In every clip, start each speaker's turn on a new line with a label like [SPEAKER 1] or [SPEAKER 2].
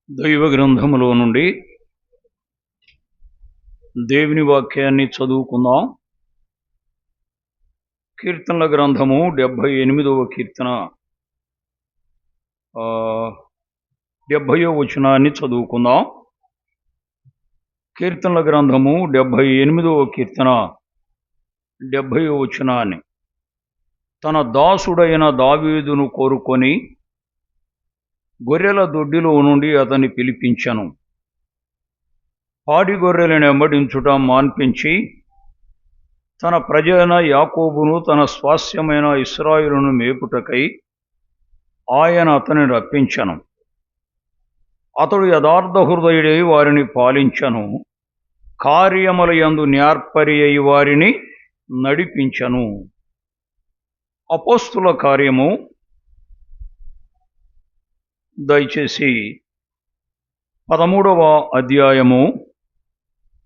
[SPEAKER 1] దైవ గ్రంథములో నుండి దేవుని వాక్యాన్ని చదువుకుందాం. కీర్తనల గ్రంథము 78వ కీర్తన 70వ వచనాన్ని చదువుకుందాం. కీర్తనల గ్రంథము 78వ కీర్తన 70వ వచనాన్ని. తన దాసుడైన దావీదును కోరుకొని గొర్రెల దొడ్డిలో నుండి అతన్ని పిలిపించెను. పాడి గొర్రెలను వెంబడించుట మాన్పించి తన ప్రజలైన యాకోబును తన స్వాస్యమైన ఇశ్రాయేలును మేపుటకై ఆయన అతనిని రప్పించెను. అతడు యథార్థ హృదయుడై వారిని పాలించెను. కార్యములయందు న్యార్పరి అయి వారిని నడిపించెను. అపోస్తుల కార్యము దయచేసి 13వ అధ్యాయము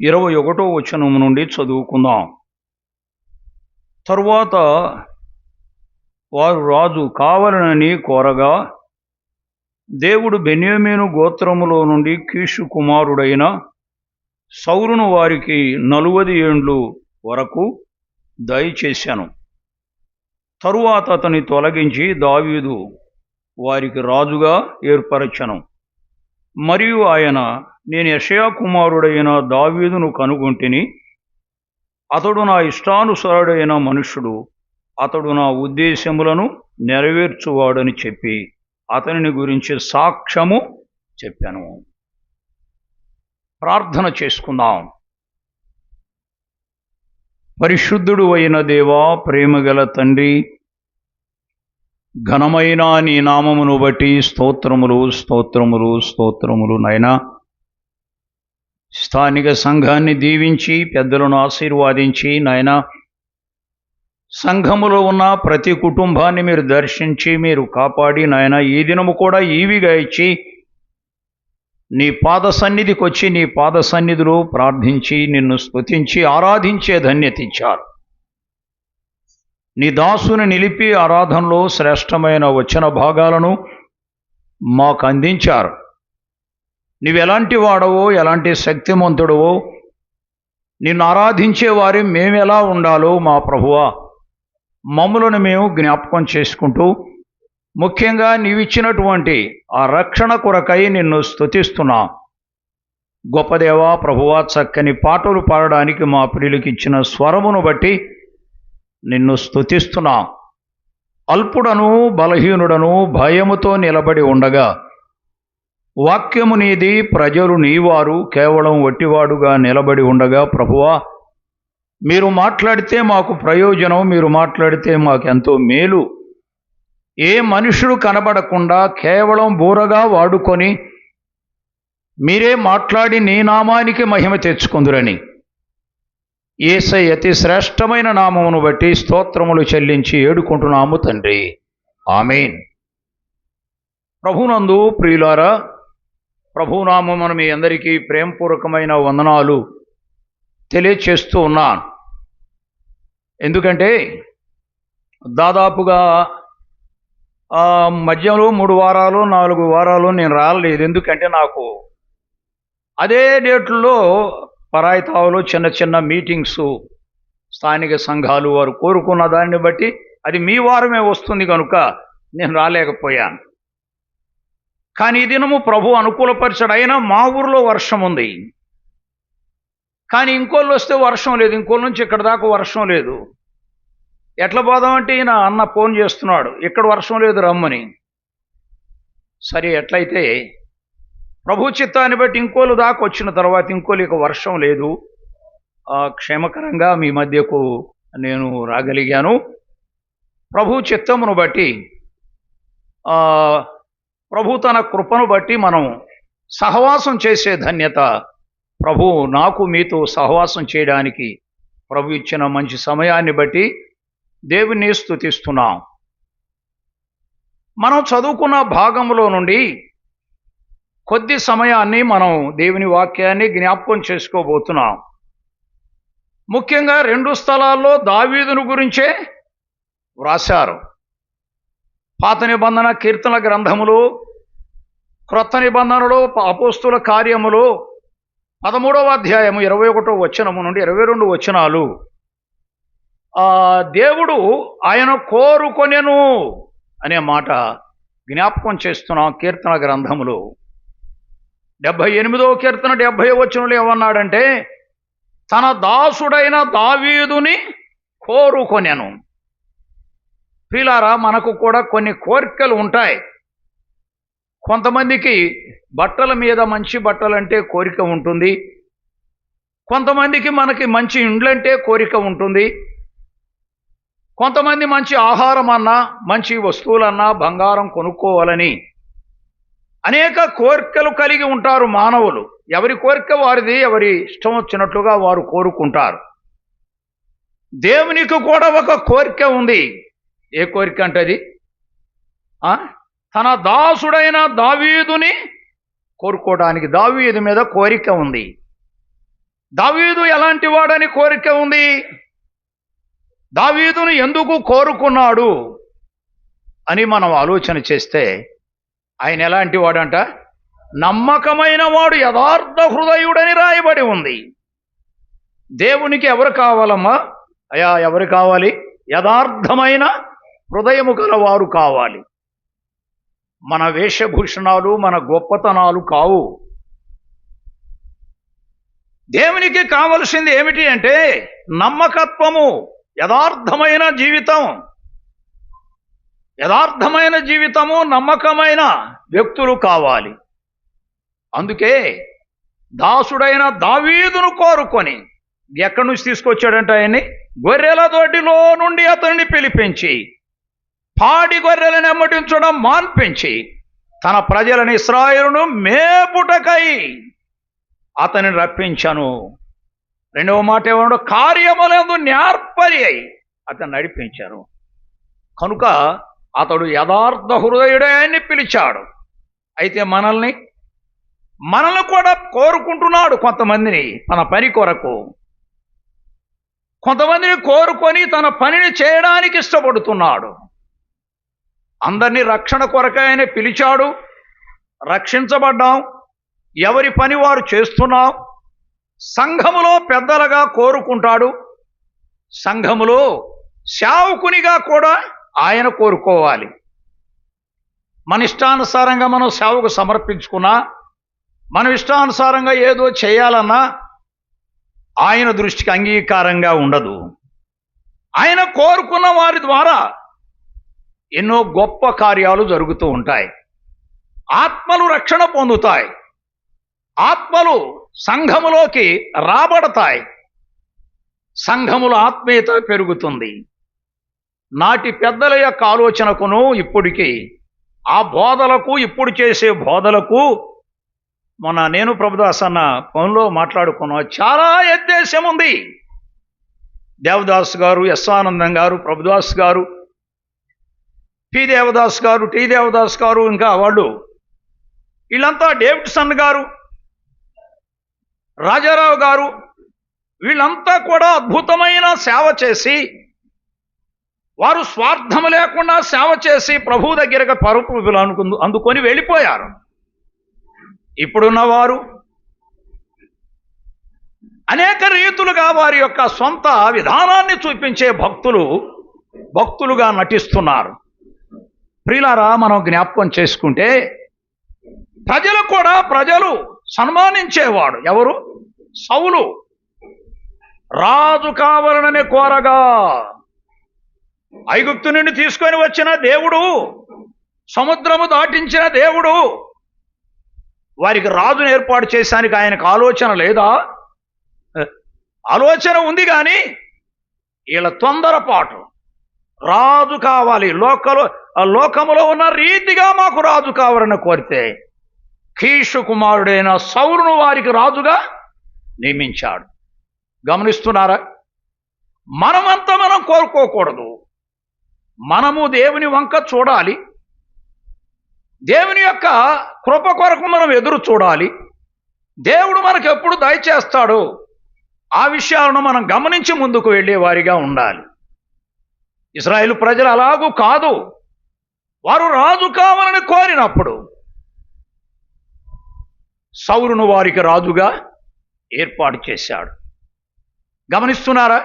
[SPEAKER 1] 21వ వచనం నుండి చదువుకుందాం. తరువాత వారు రాజు కావలనని కోరగా దేవుడు బెన్యామీను గోత్రములో నుండి కీషు కుమారుడైన సౌలును వారికి 40 ఏండ్లు వరకు దయచేశాను. తరువాత అతని తొలగించి దావీదు వారికి రాజుగా ఏర్పరచెను. మరియు ఆయన, నేను యెషయా కుమారుడైన దావీదును కనుగొంటిని. అతడు నా ఇష్టానుసారుడైన మనుష్యుడు, అతడు నా ఉద్దేశములను నెరవేర్చువాడని చెప్పి అతనిని గురించి సాక్ష్యము చెప్పాను. ప్రార్థన చేసుకుందాం. పరిశుద్ధుడు అయిన దేవా, ప్రేమగల తండ్రి, ఘనమైన నీ నామమును బట్టి స్తోత్రములు స్తోత్రములు స్తోత్రములు నాయనా. స్థానిక సంఘాన్ని దీవించి పెద్దలను ఆశీర్వాదించి నాయనా, సంఘములో ఉన్న ప్రతి కుటుంబాన్ని మీరు దర్శించి మీరు కాపాడి నాయన, ఈ దినము కూడా ఈవిగా ఇచ్చి నీ పాద సన్నిధికి వచ్చి నీ పాద సన్నిధిలో ప్రార్థించి నిన్ను స్తుతించి ఆరాధించే ధన్యత ఇచ్చారు. నీ దాసుని నిలిపి ఆరాధనలో శ్రేష్టమైన వచన భాగాలను మాకు అందించారు. నీవెలాంటి వాడవో, ఎలాంటి శక్తిమంతుడవో, నిన్ను ఆరాధించే వారి మేమెలా ఉండాలో మా ప్రభువా, మమ్ములను మేము జ్ఞాపకం చేసుకుంటూ ముఖ్యంగా నీవిచ్చినటువంటి ఆ రక్షణ కొరకై నిన్ను స్తుతిస్తున్నాం. గొప్ప దేవా ప్రభువా, చక్కని పాటలు పాడడానికి మా ప్రియులకు ఇచ్చిన స్వరమును బట్టి నిన్ను స్తుతిస్తున్నాం. అల్పుడను బలహీనుడను భయముతో నిలబడి ఉండగా వాక్యము నీది, ప్రజలు నీవారు, కేవలం వట్టివాడుగా నిలబడి ఉండగా ప్రభువా, మీరు మాట్లాడితే మాకు ప్రయోజనం, మీరు మాట్లాడితే మాకెంతో మేలు. ఏ మనుషుడు కనబడకుండా కేవలం బూరగా వాడుకొని మీరే మాట్లాడి నీ నామానికి మహిమ తెచ్చుకుందురని యేసయ్య అతి శ్రేష్టమైన నామమును బట్టి స్తోత్రములు చెల్లించి ఏడుకుంటున్నాము తండ్రి. ఆమేన్. ప్రభునందు ప్రియులారా, ప్రభునామమున మీ అందరికీ ప్రేమపూర్వకమైన వందనాలు తెలియచేస్తూ ఉన్నాను. ఎందుకంటే దాదాపుగా మధ్యలో 3 వారాలు 4 వారాలు నేను రాలేదు. ఎందుకంటే నాకు అదే డేట్లలో పరాయి తావులో చిన్న చిన్న మీటింగ్స్, స్థానిక సంఘాలు వారు కోరుకున్న దాన్ని బట్టి అది మీ వారమే వస్తుంది కనుక నేను రాలేకపోయాను. కానీ ఈ దినము ప్రభు అనుకూలపరిచాడు. అయినా మా ఊరిలో వర్షం ఉంది, కానీ ఇంకోళ్ళు వస్తే వర్షం లేదు, ఇంకోళ్ళ నుంచి ఇక్కడ దాకా వర్షం లేదు. ఎట్లా పోదామంటే ఈయన అన్న ఫోన్ చేస్తున్నాడు, ఇక్కడ వర్షం లేదు రమ్మని. సరే, ఎట్లయితే ప్రభు చిత్తాన్ని బట్టి ఇంకోళ్ళు దాకా వచ్చిన తర్వాత ఇంకోళ్ళు ఇక వర్షం లేదు, క్షేమకరంగా మీ మధ్యకు నేను రాగలిగాను. ప్రభు చిత్తమును బట్టి, ప్రభు తన కృపను బట్టి మనం సహవాసం చేసే ధన్యత ప్రభు నాకు మీతో సహవాసం చేయడానికి ప్రభు ఇచ్చిన మంచి సమయాన్ని బట్టి దేవుని స్తుతిస్తున్నాం. మనం చదువుకున్న భాగంలో నుండి కొద్ది సమయాన్ని మనం దేవుని వాక్యాన్ని జ్ఞాపకం చేసుకోబోతున్నాం. ముఖ్యంగా 2 స్థలాల్లో దావీదును గురించే వ్రాశారు. పాత నిబంధన కీర్తనల గ్రంథములో క్రొత్త నిబంధనలో అపోస్తుల కార్యములో 13వ అధ్యాయము 21వ వచనము నుండి 22 వచనాలు దేవుడు ఆయన కోరుకొనెను అనే మాట జ్ఞాపకం చేస్తున్నాం. కీర్తన గ్రంథములో 78వ కీర్తన 70వ వచనంలో ఏమన్నాడంటే, తన దాసుడైన దావీదుని కోరుకొనెను. ప్రియులారా, మనకు కూడా కొన్ని కోరికలు ఉంటాయి. కొంతమందికి బట్టల మీద మంచి బట్టలంటే కోరిక ఉంటుంది. కొంతమందికి మనకి మంచి ఇండ్లంటే కోరిక ఉంటుంది. కొంతమంది మంచి ఆహారం అన్నా, మంచి వస్తువులన్నా, బంగారం కొనుక్కోవాలని అనేక కోరికలు కలిగి ఉంటారు మానవులు. ఎవరి కోరిక వారిది, ఎవరి ఇష్టం వచ్చినట్లుగా వారు కోరుకుంటారు. దేవునికి కూడా ఒక కోరిక ఉంది. ఏ కోరిక అంటే అది తన దాసుడైన దావీదుని కోరుకోవడానికి దావీదు మీద కోరిక ఉంది. దావీదు ఎలాంటి వాడని కోరిక ఉంది? దావీదును ఎందుకు కోరుకున్నాడు అని మనం ఆలోచన చేస్తే, ఆయన ఎలాంటి వాడంట? నమ్మకమైన వాడు, యథార్థ హృదయుడని రాయబడి ఉంది. దేవునికి ఎవరు కావాలమ్మా? అయ్యా, ఎవరు కావాలి? యథార్థమైన హృదయము గలవారు కావాలి. మన వేషభూషణాలు, మన గొప్పతనాలు కావు. దేవునికి కావలసింది ఏమిటి అంటే నమ్మకత్వము, యథార్థమైన జీవితం. యథార్థమైన జీవితము, నమ్మకమైన వ్యక్తులు కావాలి. అందుకే దాసుడైన దావీదును కోరుకొని ఎక్కడి నుంచి తీసుకొచ్చాడంటే ఆయన్ని గొర్రెల దొడ్డిలో నుండి అతన్ని పిలిపించి పాడి గొర్రెలను ఎమ్మటించడం మాన్పించి తన ప్రజలను ఇశ్రాయేలును మేపుటకై అతనిని రప్పించను. రెండవ మాట ఏమన్నా, కార్యములందు నేర్పరి అయి అతను నడిపించారు. కనుక అతడు యథార్థ హృదయుడని పిలిచాడు. అయితే మనల్ని కూడా కోరుకుంటున్నాడు. కొంతమందిని తన పని కొరకు, కొంతమందిని కోరుకొని తన పనిని చేయడానికి ఇష్టపడుతున్నాడు. అందరినీ రక్షణ కొరకాయనే పిలిచాడు. రక్షించబడ్డాం, ఎవరి పని వారు చేస్తున్నాం. సంఘములో పెద్దలుగా కోరుకుంటాడు. సంఘములో సేవకునిగా కూడా ఆయన కోరుకోవాలి. మన ఇష్టానుసారంగా మనం సేవకు సమర్పించుకున్నా, మన ఇష్టానుసారంగా ఏదో చేయాలన్నా ఆయన దృష్టికి అంగీకారంగా ఉండదు. ఆయన కోరుకున్న వారి ద్వారా ఎన్నో గొప్ప కార్యాలు జరుగుతూ ఉంటాయి. ఆత్మలు రక్షణ పొందుతాయి. ఆత్మలు సంఘములోకి రాబడతాయి. సంఘముల ఆత్మీయత పెరుగుతుంది. నాటి పెద్దల యొక్క ఆలోచనకును ఇప్పటికి ఆ బోధలకు, ఇప్పుడు చేసే బోధలకు మొన్న నేను ప్రభుదాస్ అన్న ఫోన్లో మాట్లాడుకున్నా, చాలా వ్యత్యాసం ఉంది. దేవదాస్ గారు, ఎస్ ఆనందం గారు, ప్రభుదాస్ గారు, పి దేవదాస్ గారు, టి దేవదాస్ గారు, ఇంకా వాళ్ళు వీళ్ళంతా, డేవిడ్సన్ గారు, రాజారావు గారు, వీళ్ళంతా కూడా అద్భుతమైన సేవ చేసి, వారు స్వార్థం లేకుండా సేవ చేసి ప్రభు దగ్గరగా పరుపులు అందుకొని వెళ్ళిపోయారు. ఇప్పుడున్న వారు అనేక రీతులుగా వారి యొక్క సొంత విధానాన్ని చూపించే భక్తులుగా నటిస్తున్నారు. ప్రియులారా, మనం జ్ఞాపకం చేసుకుంటే ప్రజలు సన్మానించేవాడు ఎవరు? సౌలు. రాజు కావాలననే కోరగా ఐగుప్తు నుండి తీసుకొని వచ్చిన దేవుడు, సముద్రము దాటించిన దేవుడు, వారికి రాజును ఏర్పాటు చేశానికి ఆయనకు ఆలోచన లేదా? ఆలోచన ఉంది, కానీ వీళ్ళ తొందరపాటు. రాజు కావాలి, లోకములో ఉన్న రీతిగా మాకు రాజు కావాలని కోరితే కీషు కుమారుడైన సౌలును వారికి రాజుగా నియమించాడు. గమనిస్తున్నారా? మనమంతా మనం కోరుకోకూడదు. మనము దేవుని వంక చూడాలి. దేవుని యొక్క కృప కొరకు మనం ఎదురు చూడాలి. దేవుడు మనకు ఎప్పుడు దయచేస్తాడో ఆ విషయాలను మనం గమనించి ముందుకు వెళ్ళే వారిగా ఉండాలి. ఇశ్రాయేలు ప్రజలు అలాగూ కాదు. వారు రాజు కావాలని కోరినప్పుడు సౌలును వారికి రాజుగా ఏర్పాటు చేశాడు. గమనిస్తున్నారా?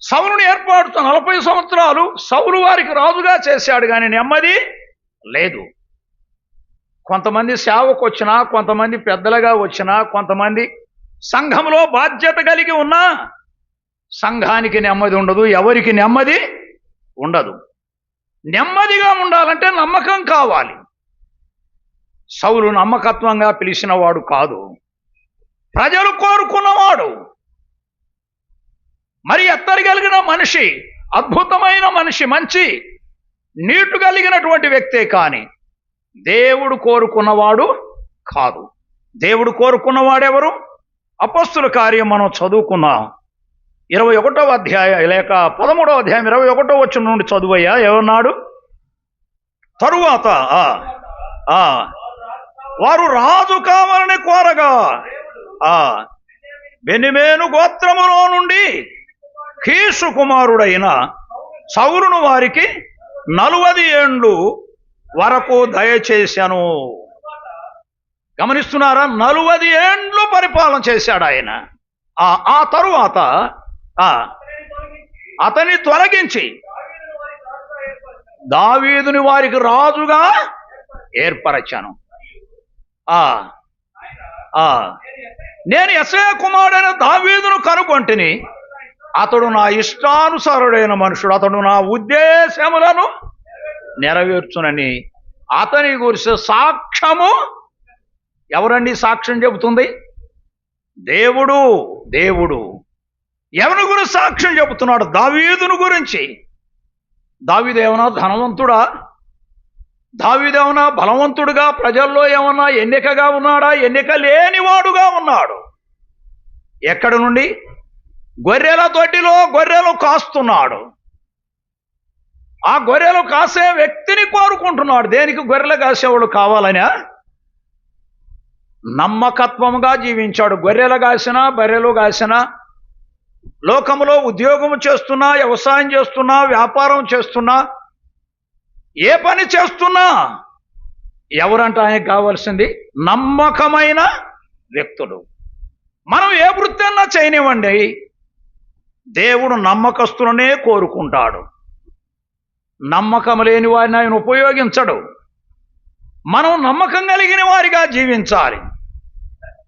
[SPEAKER 1] సౌలుని ఏర్పాటు 40 సంవత్సరాలు సౌలు వారికి రాజుగా చేశాడు, కానీ నెమ్మది లేదు. కొంతమంది సేవకు వచ్చినా, కొంతమంది పెద్దలుగా వచ్చినా, కొంతమంది సంఘంలో బాధ్యత కలిగి ఉన్నా సంఘానికి నెమ్మది ఉండదు, ఎవరికి నెమ్మది ఉండదు. నెమ్మదిగా ఉండాలంటే నమ్మకం కావాలి. సౌలు నమ్మకత్వంగా పిలిచిన వాడు కాదు, ప్రజలు కోరుకున్నవాడు. మరి ఎత్తరగలిగిన మనిషి, అద్భుతమైన మనిషి, మంచి నీటు కలిగినటువంటి వ్యక్తే, కానీ దేవుడు కోరుకున్నవాడు కాదు. దేవుడు కోరుకున్నవాడెవరు? అపొస్తలుల కార్యం మనం చదువుకున్నాం. 21వ అధ్యాయం లేక 13వ అధ్యాయం 21వ వచనం నుండి చదువయ్యా. ఏమన్నాడు? తరువాత వారు రాజు కావాలని కోరగా బెన్యామీను గోత్రములో నుండి కీషు కుమారుడైన సౌలును వారికి 40 ఏండ్లు వరకు దయచేశాను. గమనిస్తున్నారా? 40 ఏండ్లు పరిపాలన చేశాడు ఆయన. ఆ తరువాత అతన్ని తొలగించి దావీదుని వారికి రాజుగా ఏర్పరచాను. నేను యెషయా కుమారుడైన దావీదును కనుగొంటిని. అతడు నా ఇష్టానుసారుడైన మనుషుడు, అతడు నా ఉద్దేశములను నెరవేర్చునని అతని గురించి సాక్ష్యము. ఎవరండి సాక్ష్యం చెబుతుంది? దేవుడు. దేవుడు ఎవరి గురించి సాక్ష్యం చెబుతున్నాడు? దావీదును గురించి. దావీదు ఏమన్నా ధనవంతుడా? దావీదు ఏమన్నా బలవంతుడుగా, ప్రజల్లో ఏమన్నా ఎన్నికగా ఉన్నాడా? ఎన్నిక లేనివాడుగా ఉన్నాడు. ఎక్కడి నుండి? గొర్రెల దొడ్డిలో గొర్రెలు కాస్తున్నాడు. ఆ గొర్రెలు కాసే వ్యక్తిని కోరుకుంటున్నాడు. దేనికి? గొర్రెలు కాసేవాడు కావాలనే నమ్మకత్వముగా జీవించాడు. గొర్రెలు కాసినా, బర్రెలు కాసినా, లోకములో ఉద్యోగము చేస్తున్నా, వ్యవసాయం చేస్తున్నా, వ్యాపారం చేస్తున్నా, ఏ పని చేస్తున్నా ఎవరంట ఆయనకు కావాల్సింది? నమ్మకమైన వ్యక్తుడు. మనం ఏ వృత్తి అన్నా చేయనివ్వండి, దేవుడు నమ్మకస్తులనే కోరుకుంటాడు. నమ్మకం లేని వారిని ఆయన ఉపయోగించడు. మనం నమ్మకం కలిగిన వారిగా జీవించాలి.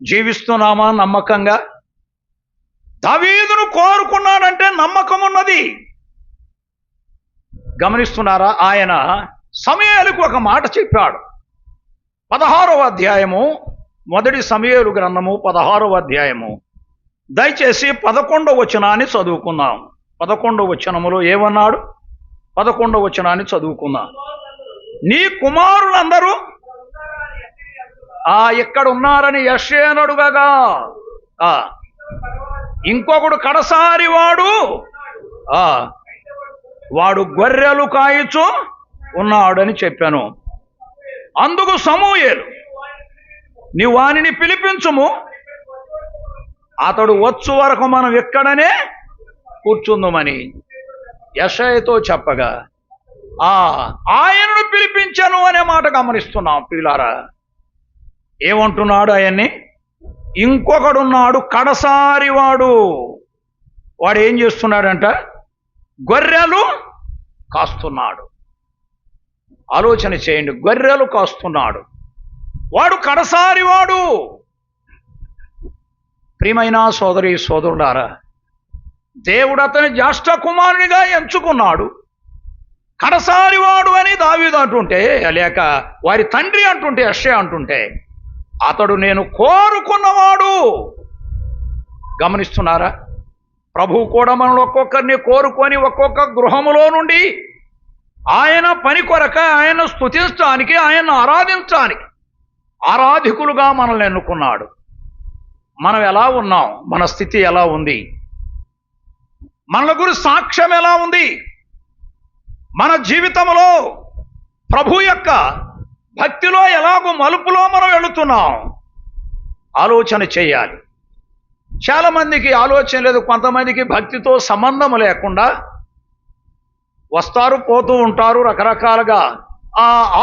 [SPEAKER 1] జీవిస్తున్నామా నమ్మకంగా? దావీదును కోరుకున్నాడంటే నమ్మకం ఉన్నది. గమనిస్తున్నారా? ఆయన సమూయేలుకు ఒక మాట చెప్పాడు. 16వ అధ్యాయము, మొదటి సమూయేలు గ్రంథము 16వ అధ్యాయము. దయచేసి 11వ వచనాన్ని చదువుకుందాం. 11వ వచనములో ఏమన్నాడు? 11వ వచనాన్ని చదువుకుందాం. నీ కుమారులందరూ ఇక్కడ ఉన్నారని యెషయాను అడుగగా, ఇంకొకడు కడసారి వాడు గొర్రెలు కాయచు ఉన్నాడని చెప్పాను. అందుకు సమూయేలు, నీ వానిని పిలిపించుము, అతడు వచ్చు వరకు మనం ఎక్కడనే కూర్చుందామని యెషయాతో చెప్పగా, ఆయనను పిలిపించను అనే మాట గమనిస్తున్నాం. ప్రియులారా, ఏమంటున్నాడు ఆయన్ని? ఇంకొకడున్నాడు కడసారి వాడు ఏం చేస్తున్నాడంట? గొర్రెలు కాస్తున్నాడు. ఆలోచన చేయండి. గొర్రెలు కాస్తున్నాడు, వాడు కడసారి వాడు. ప్రియమైన సోదరి సోదరులారా, దేవుడు అతని జ్యేష్ఠ కుమారునిగా ఎంచుకున్నాడు. కడసారి వాడు అని దావీదు అంటుంటే, లేక వారి తండ్రి అంటుంటే, యెషయా అంటుంటే, అతడు నేను కోరుకున్నవాడు. గమనిస్తున్నారా? ప్రభువు కూడా మనల్ని ఒక్కొక్కరిని కోరుకొని ఒక్కొక్క గృహములో నుండి ఆయన పని కొరక, ఆయన స్తుతించడానికి, ఆయన ఆరాధించడానికి ఆరాధికులుగా మనల్ని ఎన్నుకున్నాడు. మనం ఎలా ఉన్నాం? మన స్థితి ఎలా ఉంది? మన గురించి సాక్ష్యం ఎలా ఉంది? మన జీవితంలో ప్రభు యొక్క భక్తిలో ఎలాగో మలుపులో మనం వెళుతున్నాం ఆలోచన చేయాలి. చాలామందికి ఆలోచన లేదు. కొంతమందికి భక్తితో సంబంధం లేకుండా వస్తారు, పోతూ ఉంటారు, రకరకాలుగా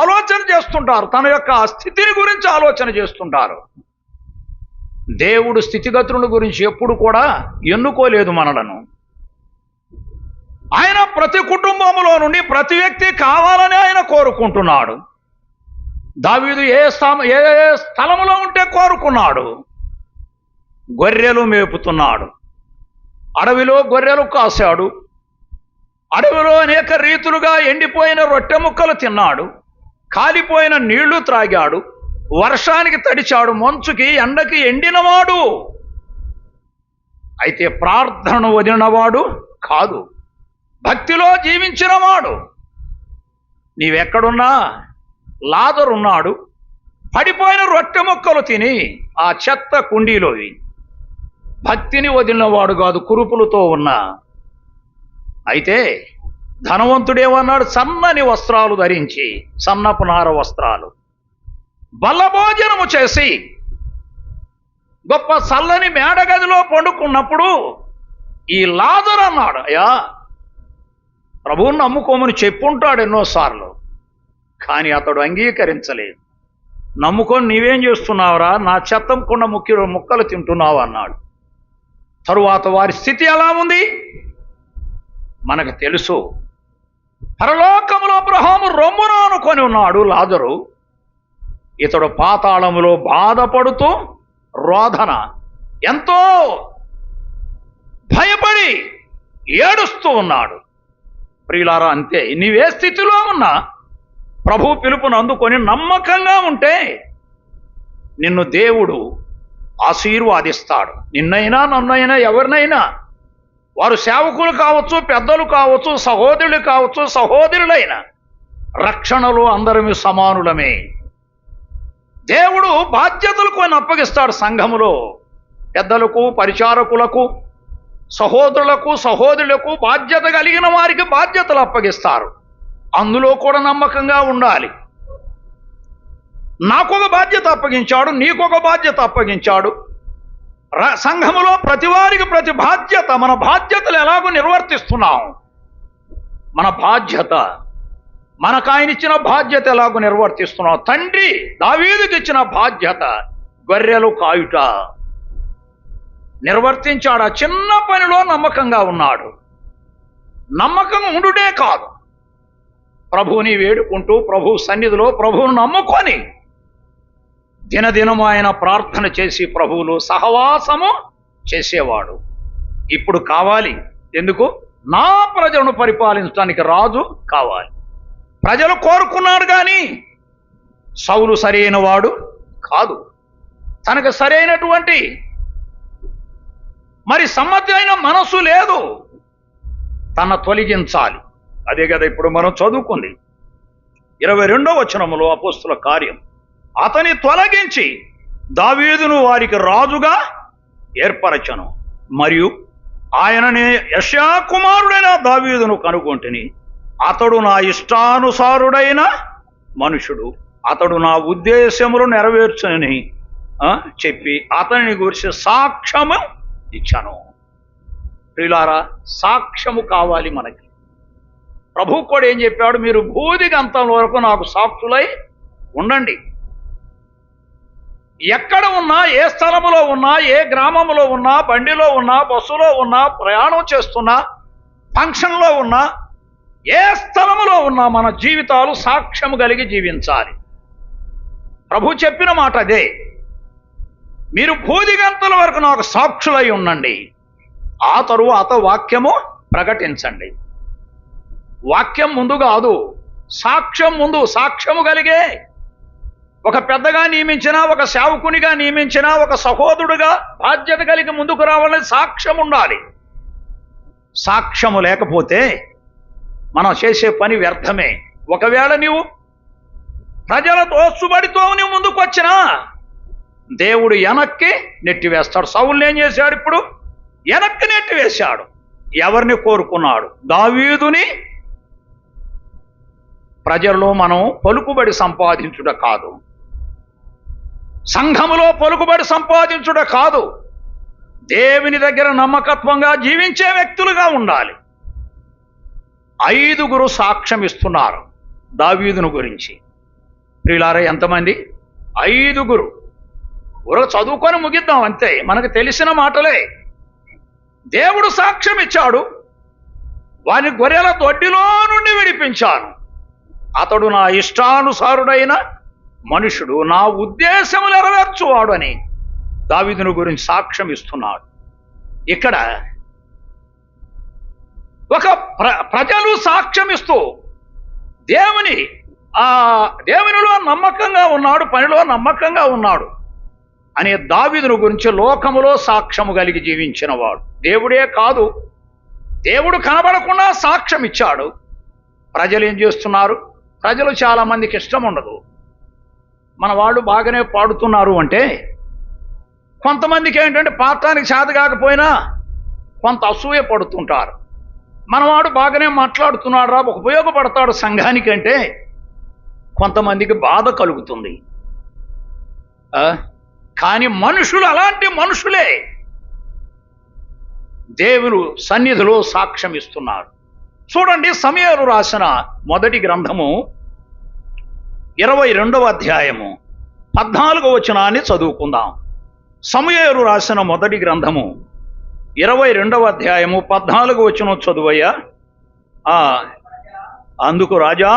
[SPEAKER 1] ఆలోచన చేస్తుంటారు. తన యొక్క స్థితిని గురించి ఆలోచన చేస్తుంటారు. దేవుడు స్థితిగతుల గురించి ఎప్పుడు కూడా ఎన్నుకోలేదు మనలను. ఆయన ప్రతి కుటుంబంలో నుండి ప్రతి వ్యక్తి కావాలని ఆయన కోరుకుంటున్నాడు. దావీదు ఏ స్థలంలో ఉంటే కోరుకున్నాడు? గొర్రెలు మేపుతున్నాడు. అడవిలో గొర్రెలు కాశాడు. అడవిలో అనేక రీతులుగా ఎండిపోయిన రొట్టె ముక్కలు తిన్నాడు. కాలిపోయిన నీళ్లు త్రాగాడు. వర్షానికి తడిచాడు. మంచుకి ఎండకి ఎండినవాడు. అయితే ప్రార్థనను వదిలినవాడు కాదు. భక్తిలో జీవించినవాడు. నీవెక్కడున్నా లాజరున్నాడు. పడిపోయిన రొట్టె ముక్కలు తిని ఆ చెత్త కుండీలోవి. భక్తిని వదిలినవాడు కాదు, కురుపులతో ఉన్నా. అయితే ధనవంతుడేమన్నాడు? సన్నని వస్త్రాలు ధరించి, సన్నపు నార వస్త్రాలు, బల్లభోజనము చేసి గొప్ప చల్లని మేడగదిలో పండుకున్నప్పుడు ఈ లాజరు అన్నాడు, అయ్యా ప్రభువుని నమ్ముకోమని చెప్పుంటాడు ఎన్నోసార్లు, కానీ అతడు అంగీకరించలేదు. నమ్ముకొని నీవేం చేస్తున్నావురా? నా చెత్తంకున్న ముక్కలు తింటున్నావు అన్నాడు. తరువాత వారి స్థితి ఎలా ఉంది మనకు తెలుసు. పరలోకములో అబ్రహాము రొమ్మున అనుకొని ఉన్నాడు లాజరు. ఇతడు పాతాళములో బాధపడుతూ రోదన, ఎంతో భయపడి ఏడుస్తూ ఉన్నాడు. ప్రియులారా, అంతే. నీవే స్థితిలో ఉన్నా ప్రభు పిలుపును అందుకొని నమ్మకంగా ఉంటే నిన్ను దేవుడు ఆశీర్వాదిస్తాడు. నిన్నైనా నన్నైనా ఎవరినైనా, వారు సేవకులు కావచ్చు, పెద్దలు కావచ్చు, సహోదరులు కావచ్చు, సహోదరులైన రక్షణలు అందరమే సమానులమే. దేవుడు బాధ్యతలు కొన్ని అప్పగిస్తాడు. సంఘములో పెద్దలకు, పరిచారకులకు, సహోదరులకు, సహోదరులకు బాధ్యత కలిగిన వారికి బాధ్యతలు అప్పగిస్తారు. అందులో కూడా నమ్మకంగా ఉండాలి. నాకొక బాధ్యత అప్పగించాడు, నీకొక బాధ్యత అప్పగించాడు. సంఘములో ప్రతి వారికి ప్రతి బాధ్యత. మన బాధ్యతలు ఎలాగో నిర్వర్తిస్తున్నాం. మన బాధ్యత, మనకు ఆయన ఇచ్చిన బాధ్యత ఎలాగో నిర్వర్తిస్తున్నాం. తండ్రి దావీదుకి ఇచ్చిన బాధ్యత గొర్రెలు కాయుట నిర్వర్తించాడు. ఆ చిన్న పనిలో నమ్మకంగా ఉన్నాడు. నమ్మకం ఉండుడే కాదు, ప్రభువుని వేడుకుంటూ ప్రభు సన్నిధిలో ప్రభువును నమ్ముకొని దినదినము ఆయన ప్రార్థన చేసి ప్రభువులు సహవాసము చేసేవాడు. ఇప్పుడు కావాలి. ఎందుకు? నా ప్రజలను పరిపాలించడానికి రాజు కావాలి. ప్రజలు కోరుకున్నారు, కానీ సౌలు సరైన వాడు కాదు. తనకు సరైనటువంటి సమ్మతి అయిన మనసు లేదు. తన తొలగించాలి. అదే కదా ఇప్పుడు మనం చదువుకుంది 22వ వచనములో అపోస్తుల కార్యం. అతని తొలగించి దావీదును వారికి రాజుగా ఏర్పరచను, మరియు ఆయననే యెషయా కుమారుడైన దావీదును కనుగొంటిని. అతడు నా ఇష్టానుసారుడైన మనుషుడు, అతడు నా ఉద్దేశములు నెరవేర్చని చెప్పి అతనిని గురించి సాక్ష్యము ఇచ్చాను. ప్రియులారా, సాక్ష్యము కావాలి మనకి. ప్రభు కూడా ఏం చెప్పాడు? మీరు భూదిగంతం వరకు నాకు సాక్షులై ఉండండి. ఎక్కడ ఉన్నా, ఏ స్థలములో ఉన్నా, ఏ గ్రామంలో ఉన్నా, బండిలో ఉన్నా, బస్సులో ఉన్నా, ప్రయాణం చేస్తున్నా, ఫంక్షన్లో ఉన్నా, ఏ స్థలములో ఉన్నా మన జీవితాలు సాక్ష్యము కలిగి జీవించాలి. ప్రభు చెప్పిన మాట అదే. మీరు భూదిగంతల వరకు నాకు సాక్షులై ఉండండి, ఆ తరువాత వాక్యము ప్రకటించండి. వాక్యం ముందు కాదు, సాక్ష్యం ముందు. సాక్ష్యము కలిగే ఒక పెద్దగా నియమించినా, ఒక సేవకునిగా నియమించినా, ఒక సహోదరుడుగా బాధ్యత కలిగి ముందుకు రావాలని సాక్ష్యం ఉండాలి. సాక్ష్యము లేకపోతే మనం చేసే పని వ్యర్థమే. ఒకవేళ నీవు ప్రజల తోసుబడితో నీవు ముందుకు వచ్చినా దేవుడు వెనక్కి నెట్టివేస్తాడు. సౌలు ఏం చేశాడు? ఇప్పుడు వెనక్కి నెట్టివేశాడు. ఎవరిని కోరుకున్నాడు? దావీదుని. ప్రజల్లో మనం పలుకుబడి సంపాదించుట కాదు, సంఘములో పలుకుబడి సంపాదించుట కాదు, దేవుని దగ్గర నమ్మకత్వంగా జీవించే వ్యక్తులుగా ఉండాలి. 5 సాక్ష్యం ఇస్తున్నారు దావీదును గురించి. ప్రియులారా, ఎంతమంది? 5. ఊరక చదువుకొని ముగిద్దాం అంతే, మనకు తెలిసిన మాటలే. దేవుడు సాక్ష్యం ఇచ్చాడు, వాని గొర్రెల దొడ్డిలో నుండి విడిపించాను. అతడు నా ఇష్టానుసారుడైన మనుషుడు, నా ఉద్దేశములు నెరవేర్చువాడు అని దావీదును గురించి సాక్ష్యం ఇస్తున్నాడు. ఇక్కడ ఒక ప్రజలు సాక్ష్యం ఇస్తూ దేవునిలో నమ్మకంగా ఉన్నాడు, పనిలో నమ్మకంగా ఉన్నాడు అనే దావీదును గురించి లోకములో సాక్ష్యము కలిగి జీవించిన వాడు. దేవుడే కాదు, దేవుడు కనబడకుండా సాక్ష్యం ఇచ్చాడు. ప్రజలు ఏం చేస్తున్నారు? ప్రజలు చాలా మందికి ఇష్టం ఉండదు. మన వాళ్ళు బాగానే పాడుతున్నారు అంటే కొంతమందికి ఏంటంటే పాడటానికి చేత కాకపోయినా కొంత అసూయ పడుతుంటారు. మనవాడు బాగానే మాట్లాడుతున్నాడు రా, ఉపయోగపడతాడు సంఘానికి అంటే కొంతమందికి బాధ కలుగుతుంది. కానీ మనుషులు అలాంటి మనుషులే దేవుడు సన్నిధిలో సాక్ష్యం ఇస్తున్నారు. చూడండి, సమూయేలు రాసిన మొదటి గ్రంథము 22వ అధ్యాయము 14వ వచనాన్ని చదువుకుందాం. సమూయేలు రాసిన మొదటి గ్రంథము 22వ అధ్యాయము 14వ వచనం చదువయ్యా. అందుకు రాజా,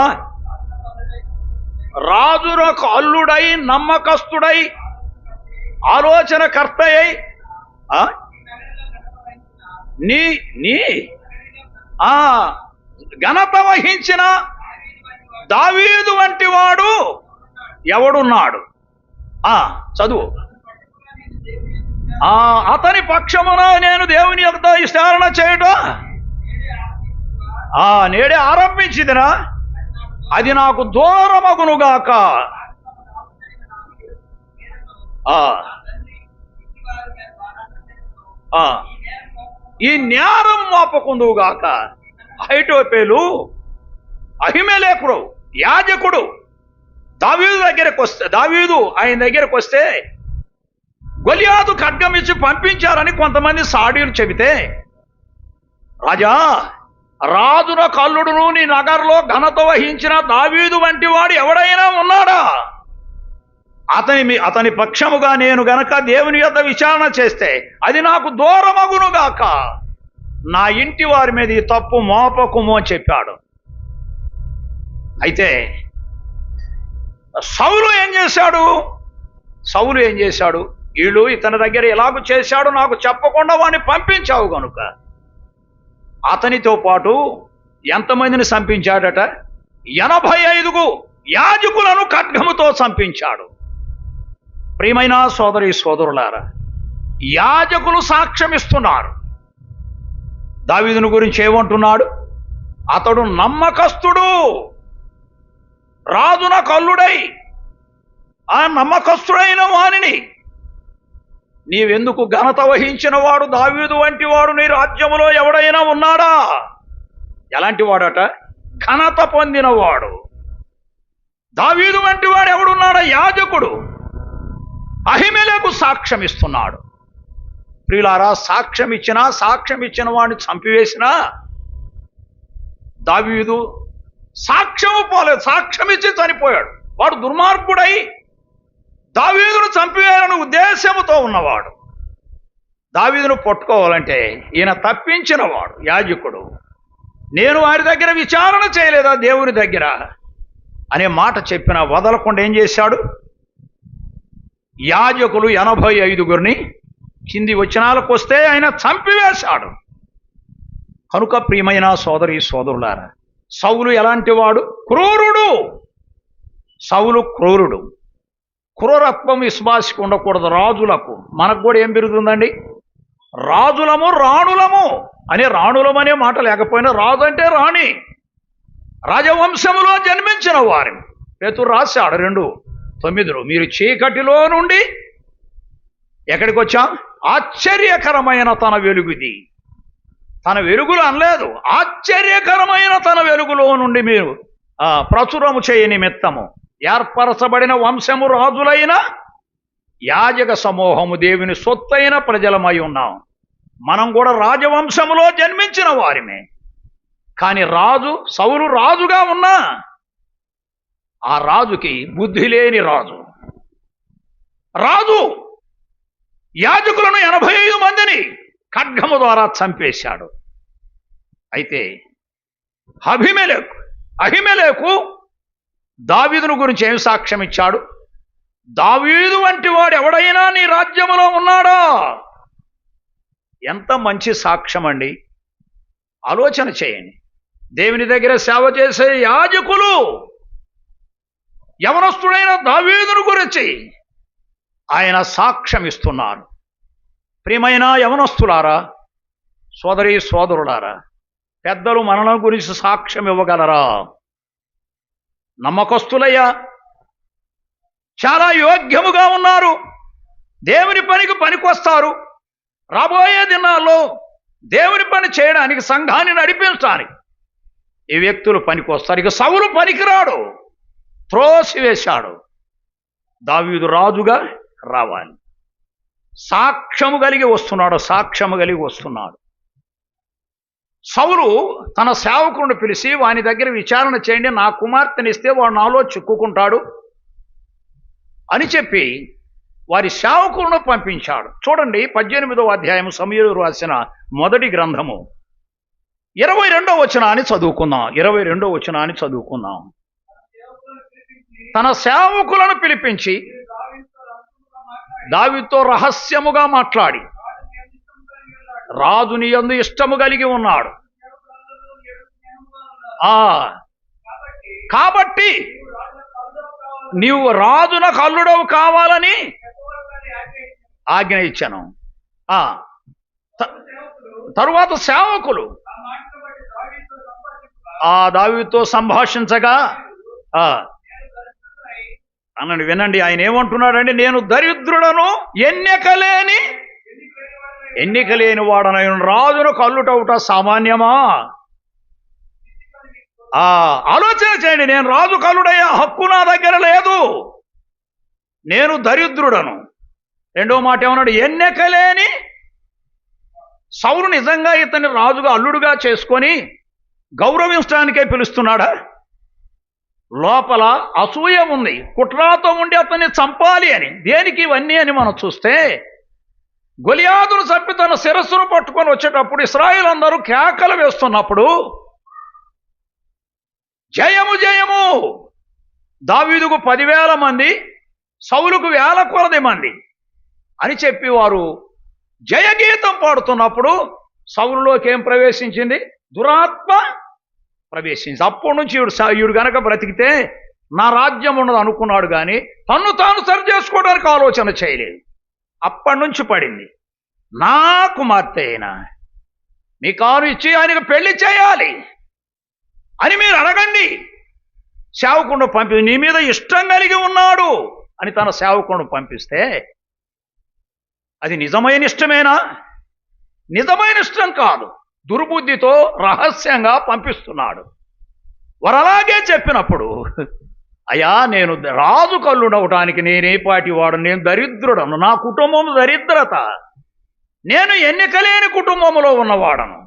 [SPEAKER 1] రాజులకు అల్లుడై, నమ్మకస్తుడై, ఆలోచనకర్తయై నీ ఘనత వహించిన దావీదు వంటి వాడు ఎవడున్నాడు? చదువు. అతని పక్షమున నేను దేవుని యొక్క విచారణ చేయడం నేడే ఆరంభించిదినా, అది నాకు దూరమగునుగాక. ఈ నేరం మోపకుందుగాక. అహీతోపెలు, అహిమెలెకుడు యాజకుడు దావీదు ఆయన దగ్గరకు వస్తే గొలియాతు ఖడ్గమిచ్చి పంపించారని కొంతమంది సాడీలు చెబితే, రాజా, రాజున కల్లుడును నీ నగర్లో ఘనత వహించిన దావీదు వంటి వాడు ఎవడైనా ఉన్నాడా? అతని పక్షముగా నేను గనక దేవుని యొద్ద విచారణ చేస్తే అది నాకు దూరమగునుగాక. నా ఇంటి వారి మీద ఈ తప్పు మోపకుము అని చెప్పాడు. అయితే సౌలు ఏం చేశాడు? వీళ్ళు ఇతని దగ్గర ఎలాగూ చేశాడు, నాకు చెప్పకుండా వాడిని పంపించావు గనుక అతనితో పాటు ఎంతమందిని చంపించాడట? 85 యాజకులను ఖడ్గముతో చంపించాడు. ప్రియమైన సోదరులారా, యాజకులు సాక్ష్యమిస్తున్నారు. దావీదును గురించి ఏమంటున్నాడు? అతడు నమ్మకస్తుడు, రాజున కల్లుడై, ఆ నమ్మకస్తుడైన వానిని నీవెందుకు ఘనత వహించిన వాడు దావీదు వంటి వాడు నీ రాజ్యములో ఎవడైనా ఉన్నాడా? ఎలాంటి వాడట? ఘనత పొందినవాడు. దావీదు వంటి వాడు ఎవడున్నాడా? యాజకుడు. అహిమెలెకు సాక్ష్యం ఇస్తున్నాడు. ప్రియులారా, సాక్ష్యం ఇచ్చిన వాడిని చంపివేసినా దావీదు సాక్ష్యము పోలేదు, సాక్ష్యం ఇచ్చి చనిపోయాడు. వాడు దుర్మార్గుడై దావీదును చంపివేయాలని ఉద్దేశముతో ఉన్నవాడు. దావీదును పట్టుకోవాలంటే ఈయన తప్పించినవాడు యాజకుడు. నేను వారి దగ్గర విచారణ చేయలేదా దేవుని దగ్గర అనే మాట చెప్పిన వదలకుండా ఏం చేశాడు? యాజకులు 85 కింది వచనాలకు వస్తే ఆయన చంపివేశాడు. కనుక ప్రియమైన సోదరులారా, సౌలు ఎలాంటి వాడు? క్రూరుడు. సౌలు క్రూరుడు. క్రూరత్వం విశ్వాసికి ఉండకూడదు. రాజులకు, మనకు కూడా ఏం పెరుగుతుందండి? రాజులము రాణులము అనే, రాణులమనే మాట లేకపోయినా రాజు అంటే రాణి, రాజవంశములో జన్మించిన వారిని పేతురు రాశాడు 2:9. మీరు చీకటిలో నుండి ఎక్కడికి వచ్చాం? ఆశ్చర్యకరమైన తన వెలుగుది. తన వెలుగులు అనలేదు, ఆశ్చర్యకరమైన తన వెలుగులో నుండి మీరు ప్రచురము చేయ నిమిత్తము ఏర్పరచబడిన వంశము, రాజులైన యాజక సమూహము, దేవుని సొత్తైన ప్రజలమై ఉన్నాం. మనం కూడా రాజవంశములో జన్మించిన వారిమే. కానీ సౌలు రాజుగా ఉన్నా ఆ రాజుకి బుద్ధి లేని రాజు యాజకులను 85 మందిని ఖడ్గము ద్వారా చంపేశాడు. అయితే అహిమెలెకు దావీదును గురించి ఏం సాక్ష్యం ఇచ్చాడు? దావీదు వంటి వాడు ఎవడైనా నీ రాజ్యములో ఉన్నాడా? ఎంత మంచి సాక్ష్యం అండి. ఆలోచన చేయండి. దేవుని దగ్గర సేవ చేసే యాజకులు యవనస్తుడైన దావీదును గురించి ఆయన సాక్ష్యం ఇస్తున్నారు. ప్రియమైన యవనస్తులారా, సోదరీ సోదరులారా, పెద్దలు మనల గురించి సాక్ష్యం ఇవ్వగలరా? నమ్మకస్తులయ్యా, చాలా యోగ్యముగా ఉన్నారు, దేవుని పనికి పనికొస్తారు, రాబోయే దినాల్లో దేవుని పని చేయడానికి, సంఘాన్ని నడిపించడానికి ఈ వ్యక్తులు పనికొస్తారు. ఇక సౌలు పనికిరాడు, త్రోసివేశాడు. దావీదు రాజుగా రావాలి. సాక్ష్యము కలిగి వస్తున్నాడు. సౌలు తన సేవకుడిని పిలిచి వాని దగ్గర విచారణ చేయండి, నా కుమార్తెనిస్తే వాడు నాలో చిక్కుకుంటాడు అని చెప్పి వారి సేవకులను పంపించాడు. చూడండి, 18వ అధ్యాయం సమూయేలు రాసిన మొదటి గ్రంథము 22వ వచనాన్ని చదువుకుందాం. తన సేవకులను పిలిపించి దావీదుతో రహస్యముగా మాట్లాడి, రాజు నీ యందు ఇష్టము కలిగి ఉన్నాడు, కాబట్టి నీవు రాజునకు అల్లుడవు కావాలని ఆజ్ఞ ఇచ్చాను. తరువాత సేవకులు దావీదుతో సంభాషించగా అనండి, వినండి, ఆయన ఏమంటున్నాడండి? నేను దరిద్రుడను, ఎన్నిక లేని వాడనైన రాజును కల్లుటవుట సామాన్యమా? ఆలోచన చేయండి. నేను రాజు కల్లుడయ్యే హక్కు నా దగ్గర లేదు, నేను దరిద్రుడను. రెండో మాట ఏమన్నాడు? ఎన్నికలేని. సౌలు నిజంగా ఇతన్ని రాజుగా అల్లుడుగా చేసుకొని గౌరవించడానికే పిలుస్తున్నాడా? లోపల అసూయ ఉంది, కుట్రాతో ఉండి అతన్ని చంపాలి అని. దేనికి ఇవన్నీ అని మనం చూస్తే, గొలియాదును చంపి తన శిరస్సును పట్టుకొని వచ్చేటప్పుడు ఇశ్రాయేలు అందరూ కేకలు వేస్తున్నప్పుడు, జయము జయము, దావీదుకు 10,000 మంది, సౌలుకు 1,000 కొలది మంది అని చెప్పి వారు జయగీతం పాడుతున్నప్పుడు సౌలులోకి ఏం ప్రవేశించింది? దురాత్మ ప్రవేశించి. అప్పటి నుంచి ఈడు గనక బ్రతికితే నా రాజ్యం ఉండదు అనుకున్నాడు, కానీ తన్ను తాను సరి చేసుకోవడానికి ఆలోచన చేయలేదు. అప్పటి నుంచి పడింది. నా కుమార్తె అయినా మీ కారు ఇచ్చి ఆయనకు పెళ్లి చేయాలి అని మీరు అడగండి. సేవకుడు పంపి, నీ మీద ఇష్టం కలిగి ఉన్నాడు అని తన సేవకుడు పంపిస్తే అది నిజమైన ఇష్టమేనా? నిజమైన ఇష్టం కాదు, దుర్బుద్ధితో రహస్యంగా పంపిస్తున్నాడు. వారు అలాగే చెప్పినప్పుడు, అయ్యా, నేను రాజు కల్లుడవటానికి నేనేపాటి వాడు, నేను దరిద్రుడను, నా కుటుంబం దరిద్రత, నేను ఎన్నికలేని కుటుంబంలో ఉన్నవాడను,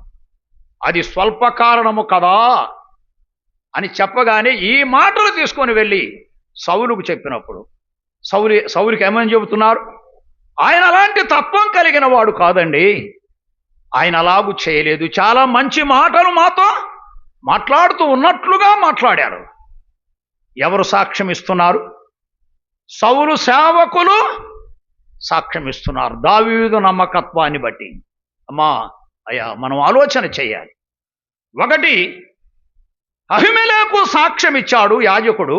[SPEAKER 1] అది స్వల్ప కారణము కదా అని చెప్పగానే ఈ మాటలు తీసుకొని వెళ్ళి సౌలుకు చెప్పినప్పుడు సౌలుకి ఏమని చెబుతున్నారు? ఆయన అలాంటి తత్వం కలిగిన వాడు కాదండి, ఆయన అలాగూ చేయలేదు. చాలా మంచి మాటలు మాతో మాట్లాడుతూ ఉన్నట్లుగా మాట్లాడారు. ఎవరు సాక్ష్యం ఇస్తున్నారు? సౌలు సేవకులు సాక్ష్యం ఇస్తున్నారు దావీదు నమ్మకత్వాన్ని బట్టి. అయ్యా, మనం ఆలోచన చేయాలి. ఒకటి, అహిమెలెకు సాక్ష్యం ఇచ్చాడు యాజకుడు.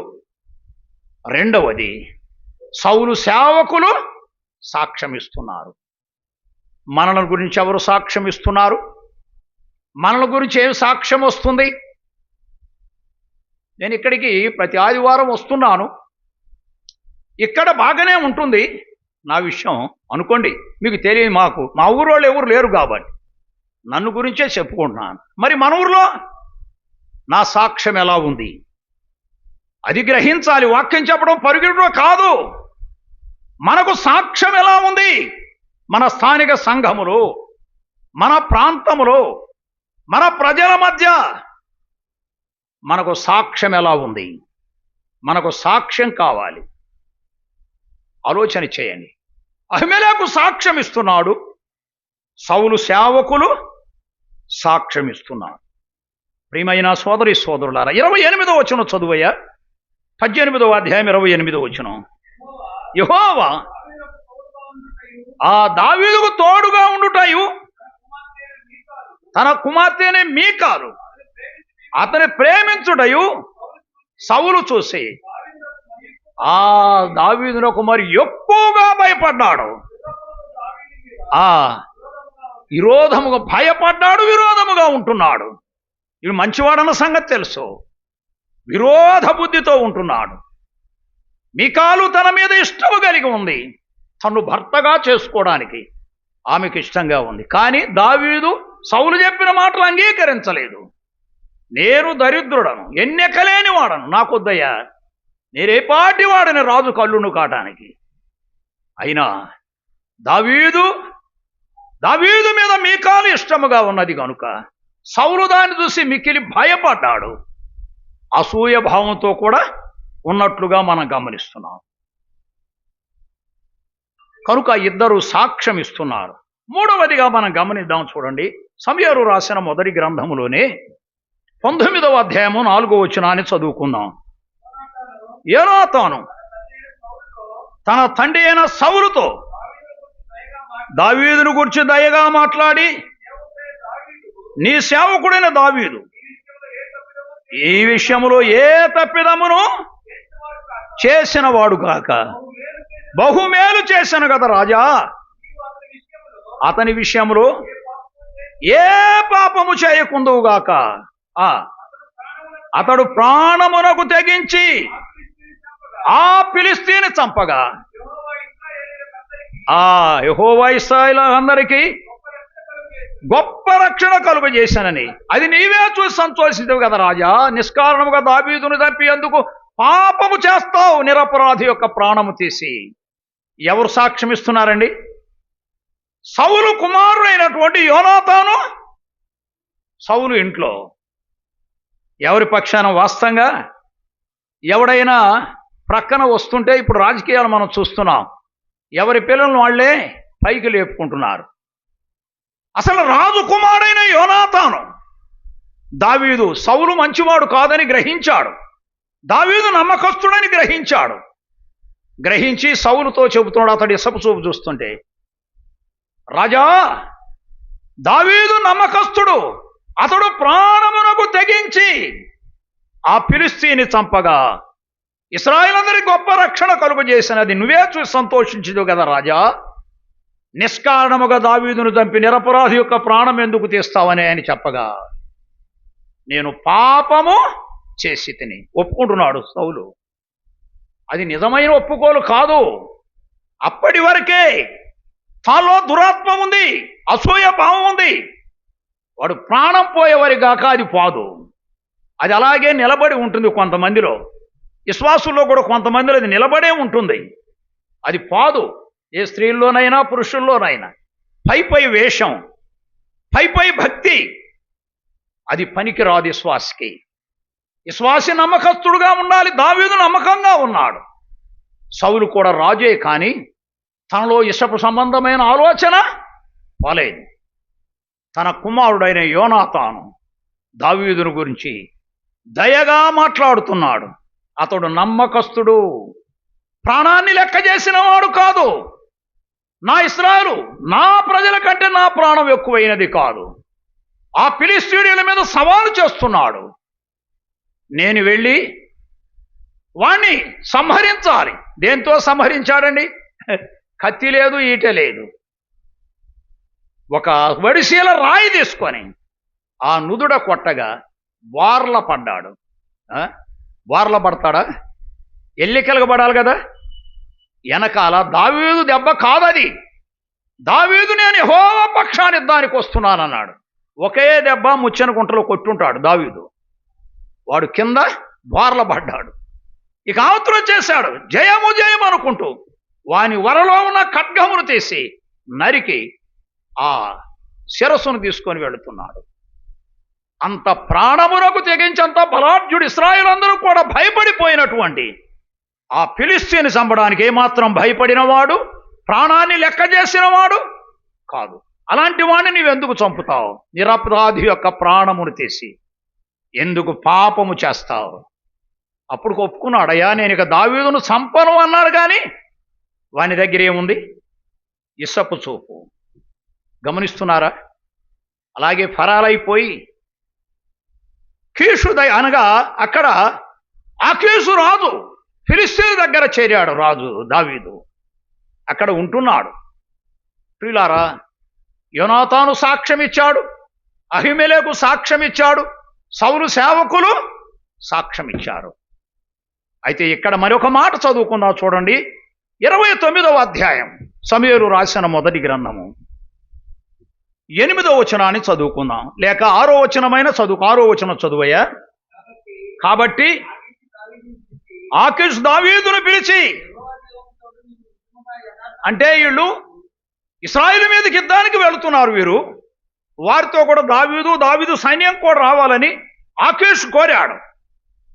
[SPEAKER 1] రెండవది, సౌలు సేవకులు సాక్ష్యం ఇస్తున్నారు. మనల గురించి ఎవరు సాక్ష్యం ఇస్తున్నారు? మనల గురించి ఏం సాక్ష్యం వస్తుంది? నేను ఇక్కడికి ప్రతి ఆదివారం వస్తున్నాను, ఇక్కడ బాగానే ఉంటుంది నా విషయం అనుకోండి. మీకు తెలియదు, మా ఊరోళ్ళు ఎవరు లేరు కాబట్టి నన్ను గురించే చెప్పుకుంటున్నాను. మరి మన ఊర్లో నా సాక్ష్యం ఎలా ఉంది? అది గ్రహించాలి. వాక్యం చెప్పడం పరుగెడడం కాదు. మనకు సాక్ష్యం ఎలా ఉంది? మన స్థానిక సంఘములో, మన ప్రాంతములో, మన ప్రజల మధ్య మనకు సాక్ష్యం ఎలా ఉంది? మనకు సాక్ష్యం కావాలి. ఆలోచన చేయండి. అహిమెలెకు సాక్ష్యం ఇస్తున్నాడు, సౌలు సేవకులు సాక్ష్యం ఇస్తున్నారు. ప్రియమైన సోదరి సోదరులారా, 28వ వచనం చదువయ్యా. 18వ అధ్యాయం 28వ వచనం. యెహోవా ఆ దావీదుకు తోడుగా ఉండుటయు తన కుమార్తెనే మీకాలు అతని ప్రేమించుటయు సౌలు చూసి ఆ దావీదునకు మరి ఎక్కువగా భయపడ్డాడు. విరోధముగా భయపడ్డాడు, విరోధముగా ఉంటున్నాడు. ఇవి మంచివాడన్న సంగతి తెలుసు, విరోధ బుద్ధితో ఉంటున్నాడు. మీకాలు తన మీద ఇష్టము కలిగి ఉంది, తను భర్తగా చేసుకోవడానికి ఆమెకు ఇష్టంగా ఉంది. కానీ దావీదు సౌలు చెప్పిన మాటలు అంగీకరించలేదు. నేను దరిద్రుడను, ఎన్నెక్కలేని వాడను, నాకొద్దయ్యా, నేనేపాటి వాడిని రాజు కళ్ళును కాటానికి. అయినా దావీదు మీద మీకాలు ఇష్టముగా ఉన్నది కనుక సౌలు దాన్ని చూసి మిక్కిలి భయపడ్డాడు. అసూయ భావంతో కూడా ఉన్నట్లుగా మనం గమనిస్తున్నాం. కనుక ఇద్దరు సాక్ష్యం ఇస్తున్నారు. మూడవదిగా మనం గమనిద్దాం. చూడండి, సమూయేలు రాసిన మొదటి గ్రంథములోనే 19వ అధ్యాయము 4వ వచనాన్ని చదువుకుందాం. యోనాతాను తన తండ్రి అయిన సౌలుతో దావీదును గురించి దయగా మాట్లాడి, నీ సేవకుడైన దావీదు ఈ విషయములో ఏ తప్పిదమును చేసిన వాడు కాక బహుమేలు చేశాను కదా రాజా, అతని విషయంలో ఏ పాపము చేయకుందువుగాక. అతడు ప్రాణమునకు తెగించి ఆ ఫిలిష్తీయుని చంపగా యెహోవా ఇశ్రాయేలులందరికీ గొప్ప రక్షణ కలుగజేశానని అది నీవే చూసి సంతోషించవు కదా రాజా. నిష్కారణముగా దావీదును చంపి అందుకు పాపము చేస్తావు, నిరపరాధి యొక్క ప్రాణము తీసి. ఎవరు సాక్ష్యం ఇస్తున్నారండి? సౌలు కుమారుడైనటువంటి యోనాతాను సౌలు ఇంట్లో. ఎవరి పక్షాన? వాస్తవంగా ఎవడైనా ప్రక్కన వస్తుంటే, ఇప్పుడు రాజకీయాలు మనం చూస్తున్నాం, ఎవరి పిల్లలను వాళ్ళే పైకి లేపుకుంటున్నారు. అసలు రాజకుమారుడైన యోనాతాను దావీదు సౌలు మంచివాడు కాదని గ్రహించాడు, దావీదు నమ్మకస్తుడని గ్రహించాడు. గ్రహించి సౌలుతో చెబుతున్నాడు, అతడు ఇసపు చూపు చూస్తుంటే, రాజా, దావీదు నమ్మకస్తుడు, అతడు ప్రాణమునకు తెగించి ఆ ఫిలిష్తీయుని చంపగా ఇశ్రాయేలందరికీ గొప్ప రక్షణ కలుగజేసినది నువ్వే చూసి సంతోషించదు కదా రాజా. నిష్కారణముగా దావీదును చంపి నిరపరాధి యొక్క ప్రాణం ఎందుకు తీస్తావని ఆయన చెప్పగా, నేను పాపము చేసి తిని ఒప్పుకుంటున్నాడు సౌలు. అది నిజమైన ఒప్పుకోలు కాదు. అప్పటి వరకే తాలో దురాత్మ ఉంది, అసూయ భావం ఉంది. వాడు ప్రాణం పోయేవారిగాక అది పోదు. అది అలాగే నిలబడి ఉంటుంది. కొంతమందిలో, విశ్వాసుల్లో కూడా కొంతమందిలో అది నిలబడే ఉంటుంది, అది పోదు. ఏ స్త్రీల్లోనైనా పురుషుల్లోనైనా పై వేషం, పై భక్తి, అది పనికి రాదు విశ్వాసికి. విశ్వాసి నమ్మకస్తుడుగా ఉండాలి. దావీదు నమ్మకంగా ఉన్నాడు. సౌలు కూడా రాజే, కానీ తనలో ఇసపు సంబంధమైన ఆలోచన పోలేదు. తన కుమారుడైన యోనాతాను దావీదును గురించి దయగా మాట్లాడుతున్నాడు. అతడు నమ్మకస్తుడు, ప్రాణాన్ని లెక్క చేసిన వాడు కాదు. నా ఇశ్రాయేలు నా ప్రజల కంటే నా ప్రాణం ఎక్కువైనది కాదు. ఆ ఫిలిష్తీయుల మీద సవాలు చేస్తున్నాడు. నేను వెళ్ళి వాణ్ణి సంహరించాలి. దేంతో సంహరించాడండి? కత్తి లేదు, ఈట లేదు. ఒక వడిసీల రాయి తీసుకొని ఆ నుదుడ కొట్టగా వార్ల పడ్డాడు. వార్ల పడతాడా? ఎల్లికలగబడాలి కదా. వెనకాల దావీదు దెబ్బ కాదది. దావీదు నేను యెహోవా పక్షాన్ని దానికి వస్తున్నానన్నాడు. ఒకే దెబ్బ ముచ్చెన గుంటలో కొట్టుంటాడు దావీదు. వాడు కింద వార్ల పడ్డాడు. ఇక అవతల చేశాడు, జయము జయము అనుకుంటూ వాని వరలో ఉన్న ఖడ్గమును తీసి నరికి ఆ శిరస్సును తీసుకొని వెళుతున్నాడు. అంత ప్రాణమునకు తెగించంత బలాఢ్యుడు. ఇశ్రాయేలందరూ కూడా భయపడిపోయినటువంటి ఆ ఫిలిష్తీయుని చంపడానికి ఏమాత్రం భయపడిన వాడు ప్రాణాన్ని లెక్క చేసిన వాడు కాదు. అలాంటి వాడిని నీవెందుకు చంపుతావు? నిరపరాధి యొక్క ప్రాణమును తీసి ఎందుకు పాపము చేస్తావు? అప్పుడు ఒప్పుకున్నాడు, అయ్యా నేను ఇక దావీదును చంపను అన్నాడు. కానీ వాని దగ్గర ఏముంది? ఇసపు చూపు. గమనిస్తున్నారా? అలాగే ఫరాలైపోయి కీషు అనగా అక్కడ ఆకీషు రాజు ఫిలిస్తీన్ దగ్గర చేరాడు. రాజు దావీదు అక్కడ ఉంటున్నాడు. ప్రియులారా, యోనాతాను సాక్ష్యం ఇచ్చాడు, అహిమెలెకు సాక్ష్యం ఇచ్చాడు, సౌలు సేవకులు సాక్ష్యం ఇచ్చారు. అయితే ఇక్కడ మరొక మాట చదువుకుందాం చూడండి. 29వ అధ్యాయం సమూయేలు రాసిన మొదటి గ్రంథము 8వ వచనాన్ని చదువుకుందాం. లేక 6వ వచనమైన చదువు. 6వ వచనం చదువయ్యా. కాబట్టి ఆకీషు దావీదును పిలిచి, అంటే వీళ్ళు ఇశ్రాయేలు మీదకి యుద్ధానికి వెళుతున్నారు. వీరు వారితో కూడా దావీదు సైన్యం కూడా రావాలని ఆకీషు కోరాడు.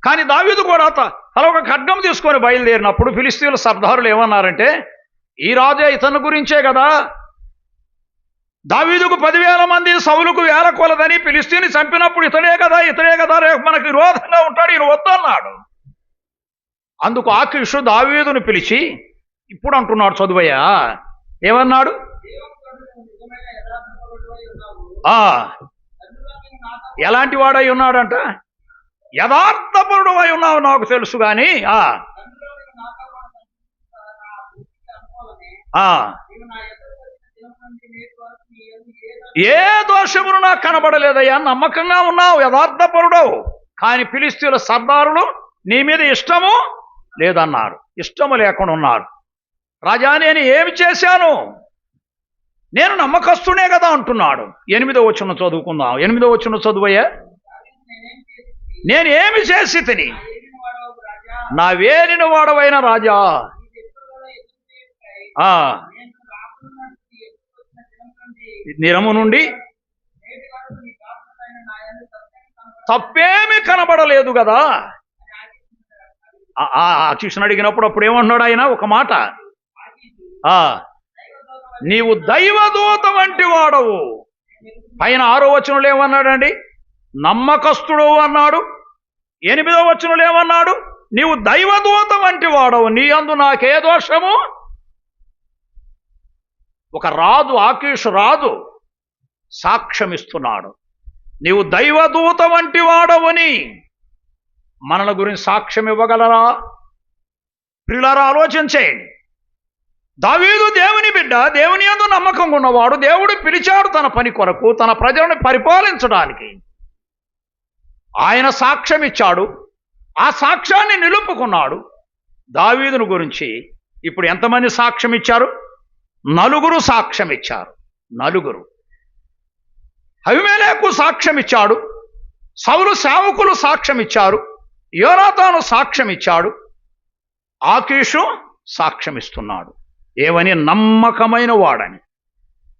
[SPEAKER 1] కానీ దావీదు కూడా తల ఒక ఖడ్గం తీసుకొని బయలుదేరినప్పుడు ఫిలిస్తీయుల సర్దారులు ఏమన్నారంటే, ఈ రాజే ఇతని గురించే కదా దావీదుకు 10,000 మంది, సౌలుకు 1,000 కొలదని ఫిలిస్తీని చంపినప్పుడు ఇతనే కదా రేపు మనకు విరోధంగా ఉంటాడు, ఈయన వద్దన్నాడు. అందుకు ఆకీషు దావీదును పిలిచి ఇప్పుడు అంటున్నాడు, చదువయ్యా, ఏమన్నాడు? ఎలాంటి వాడై ఉన్నాడంట? యథార్థపరుడు అయి ఉన్నావు నాకు తెలుసు. కానీ ఏ దోషమును నాకు కనబడలేదయ్యా, నమ్మకంగా ఉన్నావు, యథార్థపరుడవు. కానీ ఫిలిస్తీయుల సర్దారులు నీ మీద ఇష్టము లేదన్నారు, ఇష్టము లేకుండా ఉన్నారు. రాజా నేను ఏమి చేశాను? నేను నమ్మకస్తునే కదా అంటున్నాడు. 8వ వచనం చదువుకుందాం. 8వ వచనం చదువయ్యా. నేను ఏమి చేసి తిని నా వేలిన వాడవైన రాజా, నిరము నుండి తప్పేమి కనబడలేదు కదా. ఆకీషుని అడిగినప్పుడు అప్పుడు ఏమంటున్నాడు ఆయన? ఒక మాట, నీవు దైవదూత వంటి వాడవు. పైన 6వ వచనంలో ఏమన్నాడండి? నమ్మకస్తుడు అన్నాడు. 8వ వచనంలో ఏమన్నాడు? నీవు దైవదూత వంటి వాడవు, నీ యందు నాకే దోషము. ఒక రాజు, ఆకీషు రాజు సాక్ష్యమిస్తున్నాడు, నీవు దైవదూత వంటి వాడవని. మనల గురించి సాక్ష్యం ఇవ్వగలరా? ప్రియులారా, ఆలోచించేయండి. దావీదు దేవుని బిడ్డ, దేవుని యందు నమ్మకంగా ఉన్నవాడు. దేవుడు పిలిచాడు తన పని కొరకు, తన ప్రజలను పరిపాలించడానికి. ఆయన సాక్ష్యం ఇచ్చాడు, ఆ సాక్ష్యాన్ని నిలుపుకున్నాడు. దావీదును గురించి ఇప్పుడు ఎంతమంది సాక్ష్యం ఇచ్చారు? 4 సాక్ష్యం ఇచ్చారు. 4. అహిమెలెకు సాక్ష్యం ఇచ్చాడు, సౌలు సేవకులు సాక్ష్యం ఇచ్చారు, యోనాతాను సాక్ష్యం ఇచ్చాడు, ఆకీషు సాక్ష్యం ఇస్తున్నాడు. ఏమని? నమ్మకమైన వాడని.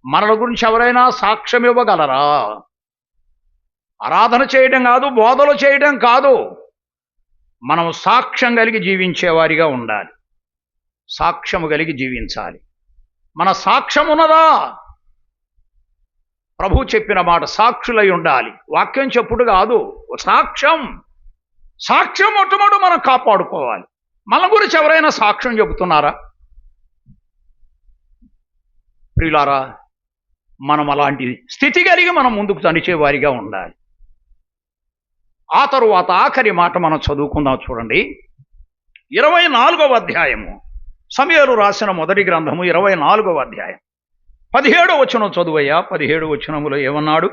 [SPEAKER 1] మనల గురించి ఎవరైనా సాక్ష్యం ఇవ్వగలరా? ఆరాధన చేయడం కాదు, బోధలు చేయడం కాదు, మనం సాక్ష్యం కలిగి జీవించేవారిగా ఉండాలి. సాక్ష్యము కలిగి జీవించాలి. మన సాక్ష్యం ఉన్నదా? ప్రభు చెప్పిన మాట, సాక్షులై ఉండాలి. వాక్యం చెప్పుడు కాదు, సాక్ష్యం మొట్టమొదటి మనం కాపాడుకోవాలి. మన గురించి ఎవరైనా సాక్ష్యం చెబుతున్నారా? ప్రియులారా, మనం అలాంటి స్థితి కలిగి మనం ముందుకు నడిచేవారిగా ఉండాలి. ఆ తరువాత ఆఖరి మాట మనం చదువుకుందాం చూడండి. 24వ అధ్యాయము సమూయేలు రాసిన మొదటి గ్రంథము 24వ అధ్యాయం 17వ వచనం చదువయ్యా. 17వ వచనములో ఏమన్నాడు?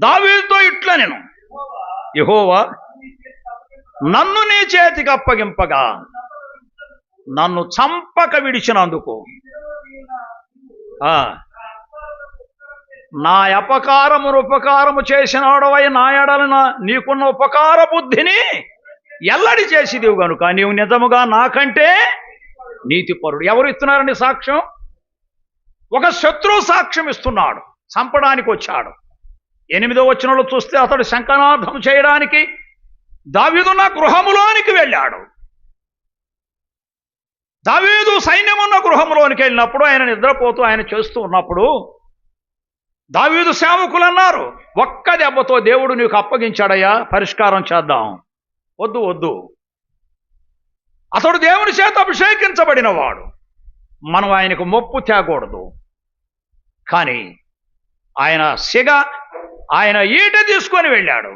[SPEAKER 1] దావీదుతో ఇట్లా, నేను యెహోవా నన్ను నీ చేతికి అప్పగింపగా నన్ను చంపక విడిచినందుకు నా అపకారమును ఉపకారము చేసినాడవై నా ఎడల నీకున్న ఉపకార బుద్ధిని ఎల్లడి చేసిదివు గనుక నీవు నిజముగా నాకంటే నీతిపరుడు. ఎవరు ఇస్తున్నారండి సాక్ష్యం? ఒక శత్రువు సాక్ష్యం ఇస్తున్నాడు, చంపడానికి వచ్చాడు. 8వ వచనంలో చూస్తే అతడు శంఖనార్థం చేయడానికి దావీదు నా గృహములోనికి వెళ్ళాడు. దావీదు సైన్యమున్న గృహంలోనికి వెళ్ళినప్పుడు ఆయన నిద్రపోతూ ఆయన చేస్తూ ఉన్నప్పుడు దావీదు సేవకులు అన్నారు, ఒక్క దెబ్బతో దేవుడు నీకు అప్పగించాడయ్యా, పరిష్కారం చేద్దాం. వద్దు వద్దు, అతడు దేవుని చేత అభిషేకించబడిన వాడు, మనం ఆయనకు మొప్పు తేకూడదు. కానీ ఆయన ఈట తీసుకొని వెళ్ళాడు,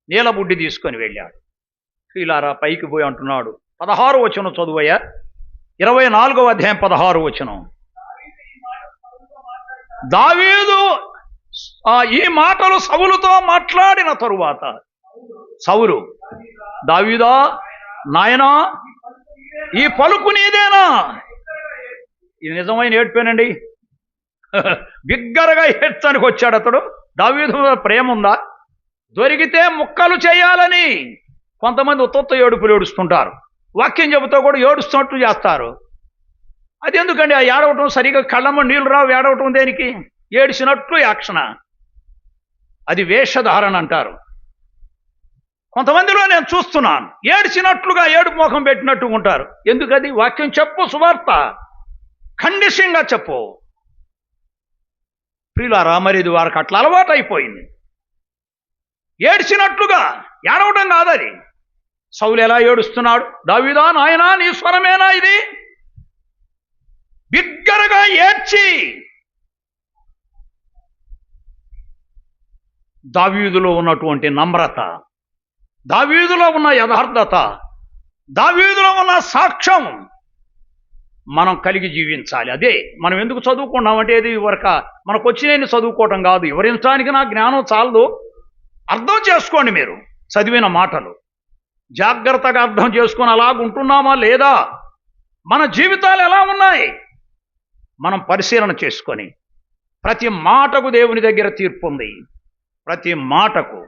[SPEAKER 1] నీలబుడ్డి తీసుకొని వెళ్ళాడు. ప్రియులారా, పైకి పోయి అంటున్నాడు, 16వ వచనం చదువయ్యా, 24వ అధ్యాయం 16వ వచనం. దావీదు ఈ మాటలు సౌలుతో మాట్లాడిన తరువాత సౌలు, దావీదా నాయనా ఈ పలుకు నీదేనా? ఇది నిజమైన ఏడ్పేనండి. బిగ్గరగా ఏడ్చడానికి వచ్చాడు అతడు. దావీదు మీద ప్రేమ ఉందా? దొరికితే ముక్కలు చేయాలని కొంతమంది ఉత్తొత్త ఏడుపులు ఏడుస్తుంటారు, వాక్యం చెబుతూ కూడా ఏడుస్తున్నట్టు చేస్తారు. అది ఎందుకండి? ఆ ఏడవటం సరిగా కళ్ళమ్మ నీళ్ళు రావు, ఏడవటం దేనికి? ఏడిసినట్లు యాక్షణ, అది వేషధారణ అంటారు. కొంతమందిలో నేను చూస్తున్నాను, ఏడ్చినట్లుగా ఏడుపు ముఖం పెట్టినట్టు ఉంటారు. ఎందుకది? వాక్యం చెప్పు, సువార్త ఖండితంగా చెప్పు. ప్రియులారా, మరి ఇది వారికి అట్లా అలవాటు అయిపోయింది. ఏడ్చినట్లుగా ఏడవటం కాదది. సౌలు ఎలా ఏడుస్తున్నాడు? దావీదా నాయనా నీ స్వరమేనా ఇది? బిగ్గరగా ఏడ్చి దావీదులో ఉన్నటువంటి నమ్రత, దావీదులో ఉన్న యథార్థత, దావీదులో ఉన్న సాక్ష్యం మనం కలిగి జీవించాలి. అదే మనం ఎందుకు చదువుకున్నామంటే, ఇది వరక మనకు వచ్చిన చదువుకోవటం కాదు. వివరించడానికి నా జ్ఞానం చాలదు. అర్థం చేసుకోండి మీరు చదివిన మాటలు, జాగ్రత్తగా అర్థం చేసుకొని అలాగుంటున్నామా లేదా, మన జీవితాలు ఎలా ఉన్నాయి మనం పరిశీలన చేసుకొని, ప్రతి మాటకు దేవుని దగ్గర తీర్పు ఉంది. ప్రతి మాటకు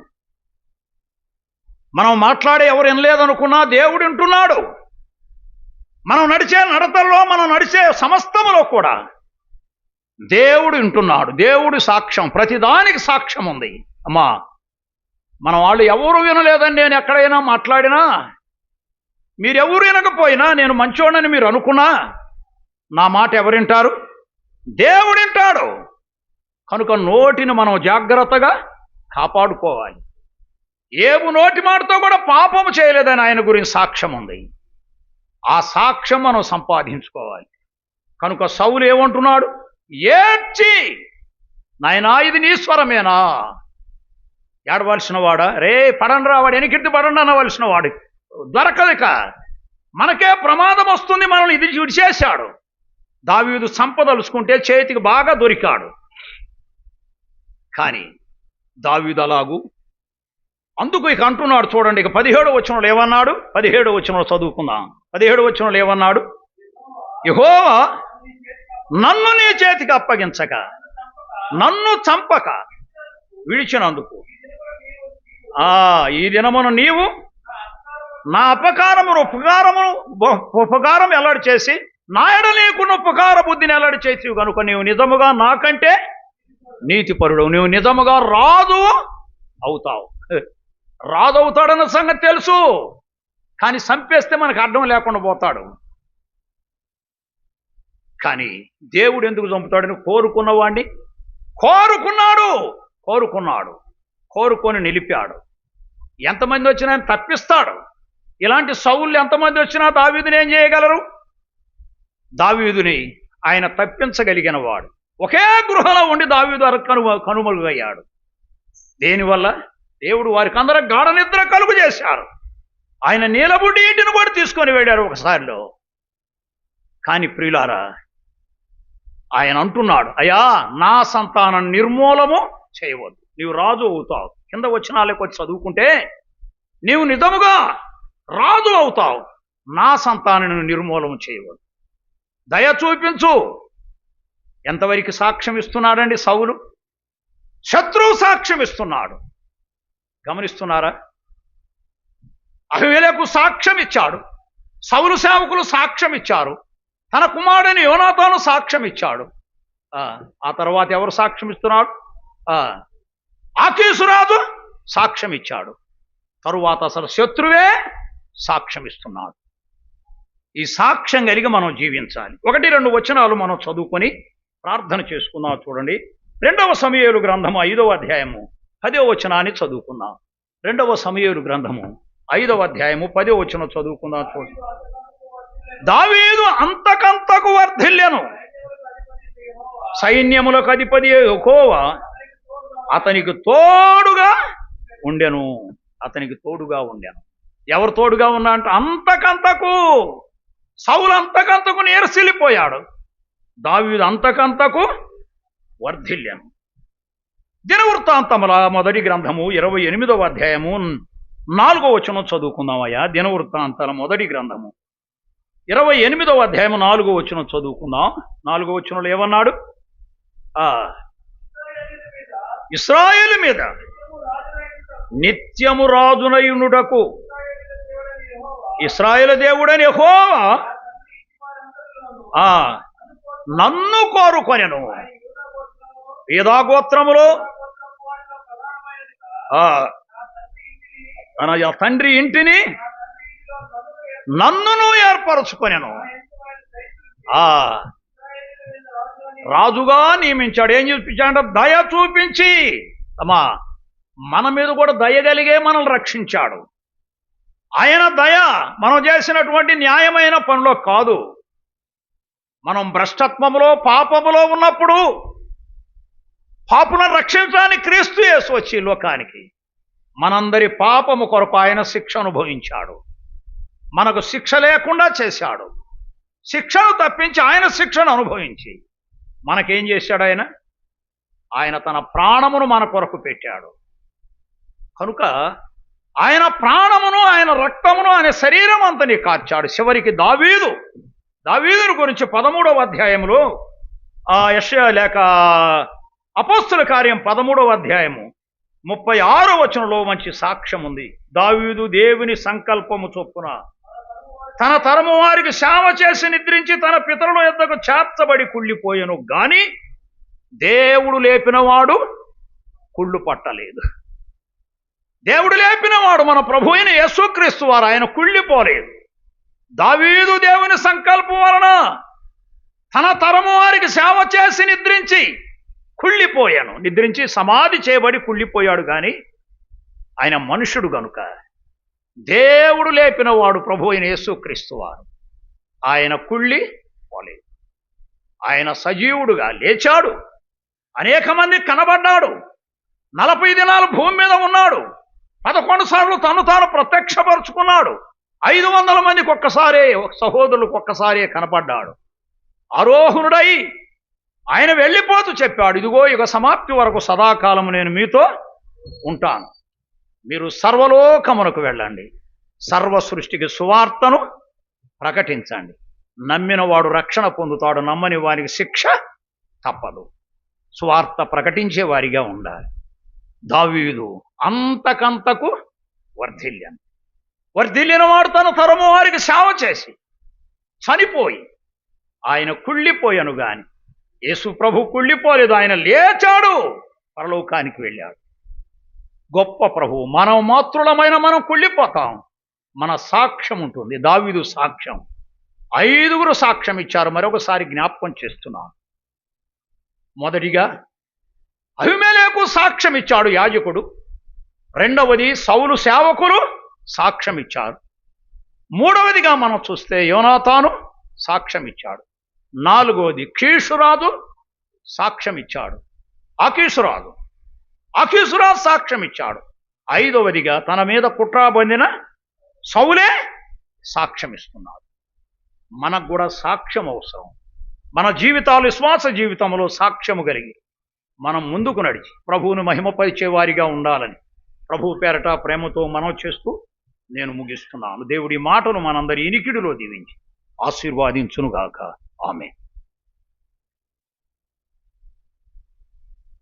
[SPEAKER 1] మనం మాట్లాడే ఎవరు వినలేదనుకున్నా దేవుడు వింటున్నాడు. మనం నడిచే నడతల్లో, మనం నడిచే సమస్తములో కూడా దేవుడు వింటున్నాడు. దేవుడి సాక్ష్యం, ప్రతిదానికి సాక్ష్యం ఉంది. అమ్మా, మన వాళ్ళు ఎవరు వినలేదని నేను ఎక్కడైనా మాట్లాడినా, మీరెవరు వినకపోయినా, నేను మంచోడని మీరు అనుకున్నా, నా మాట ఎవరింటారు? దేవుడు వింటాడు. కనుక నోటిని మనం జాగ్రత్తగా కాపాడుకోవాలి. ఏవు నోటి మాటతో కూడా పాపము చేయలేదని ఆయన గురించి సాక్ష్యం ఉంది. ఆ సాక్ష్యం మనం సంపాదించుకోవాలి. కనుక సౌలు ఏమంటున్నాడు? ఏడ్చి, నాయనా ఇది నీ స్వరమేనా? ఏడవలసిన వాడా? రే పడండి రా, వాడు ఎనికిద్ది పడండి అనవలసిన వాడు దొరకదిక. మనకే ప్రమాదం వస్తుంది, మనల్ని ఇది విడిచేశాడు. దావీదు సంపదలుచుకుంటే చేతికి బాగా దొరికాడు. కానీ దావీదు అలాగు అందుకు ఇక అంటున్నాడు, చూడండి ఇక 17వ వచనంలో ఏమన్నాడు? 17వ వచనంలో చదువుకుందాం. 17వ వచనంలో ఏమన్నాడు? యెహోవా నన్ను నీ చేతికి అప్పగించక, నన్ను చంపక విడిచినందుకు ఈ దినమును నీవు నా ఉపకారం ఎల్లడి చేసి, నా ఎడ నీకున్న ఉపకార బుద్ధిని ఎల్లడి చేసి కనుక నీవు నిజముగా నాకంటే నీతిపరుడు, నీవు నిజముగా రాజు అవుతావు. రాజు అవుతాడన్న సంగతి తెలుసు, కానీ చంపేస్తే మనకు అర్థం లేకుండా పోతాడు. కానీ దేవుడు ఎందుకు చంపుతాడని కోరుకున్నవాడిని కోరుకొని నిలిపాడు. ఎంతమంది వచ్చినా తప్పిస్తాడు. ఇలాంటి సౌళ్ళు ఎంతమంది వచ్చినా దావీదుని ఏం చేయగలరు? దావీదుని ఆయన తప్పించగలిగిన వాడు. ఒకే గృహలో ఉండి దావీదు కనుమరుగయ్యాడు. దేనివల్ల? దేవుడు వారికి అందరూ గాఢ నిద్ర కలుగు చేశారు. ఆయన నీలబుడ్డి ఇంటిని కూడా తీసుకొని వెళ్ళారు ఒకసారిలో. కానీ ప్రియులారా, ఆయన అంటున్నాడు, అయ్యా నా సంతానం నిర్మూలము చేయవద్దు, నీవు రాజు అవుతావు. కింద వచనాలకు వచ్చి చదువుకుంటే, నీవు నిజముగా రాజు అవుతావు, నా సంతానం నిర్మూలము చేయవద్దు, దయ చూపించు. ఎంతవరకు సాక్ష్యం ఇస్తున్నాడండి సౌలు? శత్రువు సాక్ష్యం ఇస్తున్నాడు. గమనిస్తున్నారా? అహీయెలకు సాక్ష్యం ఇచ్చాడు, సౌలు సేవకులు సాక్ష్యం ఇచ్చారు, తన కుమారుడిని యోనాతాను సాక్ష్యం ఇచ్చాడు. ఆ తర్వాత ఎవరు సాక్ష్యం ఇస్తున్నాడు? ఆకీషురాజు సాక్ష్యం ఇచ్చాడు. తరువాత అసలు శత్రువే సాక్ష్యం ఇస్తున్నాడు. ఈ సాక్ష్యం కలిగి మనం జీవించాలి. 1-2 వచనాలు మనం చదువుకొని ప్రార్థన చేసుకుందాం. చూడండి, 2వ సమూయేలు గ్రంథము 5వ అధ్యాయము 10వ వచనాన్ని చదువుకుందాం. 2వ సమూయేలు గ్రంథము 5వ అధ్యాయము 10వ వచనం చదువుకుందాం. చూడండి, దావీదు అంతకంతకు వర్ధిల్లెను, సైన్యములకు అధిపతి యెహోవా అతనికి తోడుగా ఉండెను. అతనికి తోడుగా ఉండెను. ఎవరు తోడుగా ఉన్నా అంటే అంతకంతకు సౌలు అంతకంతకు నీరసిల్లిపోయాడు, దావీదు అంతకంతకు వర్ధిల్లెను. దినవృత్తాంతముల మొదటి గ్రంథము 28వ అధ్యాయము 4వ వచనం చదువుకుందామయ్యా. దినవృత్తాంతాల మొదటి గ్రంథము 28వ అధ్యాయము 4వ వచనం చదువుకుందాం. 4వ వచనంలో ఏమన్నాడు? ఇశ్రాయేలు మీద నిత్యము రాజునయునుటకు ఇశ్రాయేలు దేవుడని యెహోవా నన్ను కోరుకొనెను. యూదా గోత్రములో తన తండ్రి ఇంటిని నన్నును ఏర్పరచుకొనెను. రాజుగా నియమించాడు. ఏం చూపించాడంటే దయ చూపించి, మన మీద కూడా దయ కలిగే మనల్ని రక్షించాడు. ఆయన దయ మనం చేసినటువంటి న్యాయమైన పనిలో కాదు. మనం భ్రష్టత్వములో పాపములో ఉన్నప్పుడు పాపులను రక్షించడానికి క్రీస్తు యేసు వచ్చి లోకానికి మనందరి పాపము కొరకు ఆయన శిక్ష అనుభవించాడు. మనకు శిక్ష లేకుండా చేశాడు. శిక్షను తప్పించి ఆయన శిక్షను అనుభవించి మనకేం చేశాడు? ఆయన తన ప్రాణమును మన కొరకు పెట్టాడు. కనుక ఆయన ప్రాణమును, ఆయన రక్తమును, ఆయన శరీరం అంతని కార్చాడు. చివరికి దావీదును గురించి 13వ అధ్యాయంలో యెషయా లేక అపోస్తుల కార్యం 13వ అధ్యాయము 36వ వచనంలో మంచి సాక్ష్యం ఉంది. దావీదు దేవుని సంకల్పము చొప్పున తన తరము వారికి సేవ చేసి నిద్రించి తన పితరుల యొద్దకు చేర్చబడి కుళ్ళిపోయెను గాని దేవుడు లేపినవాడు కుళ్ళు పట్టలేదు. దేవుడు లేపినవాడు మన ప్రభు అయిన యేసుక్రీస్తు వారు, ఆయన కుళ్ళిపోలేదు. దావీదు దేవుని సంకల్పం వలన తన తరము వారికి సేవ చేసి నిద్రించి సమాధి చేయబడి కుళ్ళిపోయాడు. కానీ ఆయన మనుషుడు గనుక దేవుడు లేపినవాడు ప్రభు అయిన యేసుక్రీస్తు వారు, ఆయన కుళ్ళిపోలేదు. ఆయన సజీవుడుగా లేచాడు, అనేక మంది కనబడ్డాడు, 40 దినాలు భూమి మీద ఉన్నాడు, 11 సార్లు తను తాను ప్రత్యక్షపరుచుకున్నాడు, 500 మందికి ఒక్కసారే, సహోదరులకు ఒక్కసారే కనపడ్డాడు. ఆరోహణుడై ఆయన వెళ్ళిపోతూ చెప్పాడు, ఇదిగో యుగ సమాప్తి వరకు సదాకాలము నేను మీతో ఉంటాను. మీరు సర్వలోకమునకు వెళ్ళండి, సర్వ సృష్టికి సువార్తను ప్రకటించండి. నమ్మిన వాడు రక్షణ పొందుతాడు, నమ్మని వారికి శిక్ష తప్పదు. సువార్త ప్రకటించే వారిగా ఉండాలి. దావీదు అంతకంతకు వర్ధిల్లిన వాడు తన తరము వారికి సేవ చేసి చనిపోయి ఆయన కుళ్ళిపోయాను గాని యేసు ప్రభు కుళ్ళిపోలేదు. ఆయన లేచాడు, పరలోకానికి వెళ్ళాడు. గొప్ప ప్రభు. మనం మాతృలమైన మనం కుళ్ళిపోతాం, మన సాక్ష్యం ఉంటుంది. దావీదు సాక్ష్యం 5గురు సాక్ష్యం ఇచ్చారు. మరొకసారి జ్ఞాపకం చేస్తున్నాను. మొదటిగా అబీమెలెకు సాక్ష్యం ఇచ్చాడు యాజకుడు. రెండవది సౌలు సేవకులు సాక్ష్యం ఇచ్చారు. మూడవదిగా మనం చూస్తే యోనాతాను సాక్ష్యం ఇచ్చాడు. నాలుగవది కీషురాజు సాక్ష్యం ఇచ్చాడు. అకీషురాజు సాక్ష్యం ఇచ్చాడు. ఐదవదిగా తన మీద కుట్ర పొందిన సౌలే సాక్ష్యం ఇస్తున్నాడు. మనకు కూడా సాక్ష్యం అవసరం. మన జీవితాలు, విశ్వాస జీవితంలో సాక్ష్యము కలిగి మనం ముందుకు నడిచి ప్రభువును మహిమపరిచే వారిగా ఉండాలని ప్రభువు పేరట ప్రేమతో మనం చేస్తూ నేను ముగిస్తున్నాను. దేవుడి మాటను మనందరి ఇనికిడిలో దీవించి ఆశీర్వాదించునుగాక. ఆమేన్.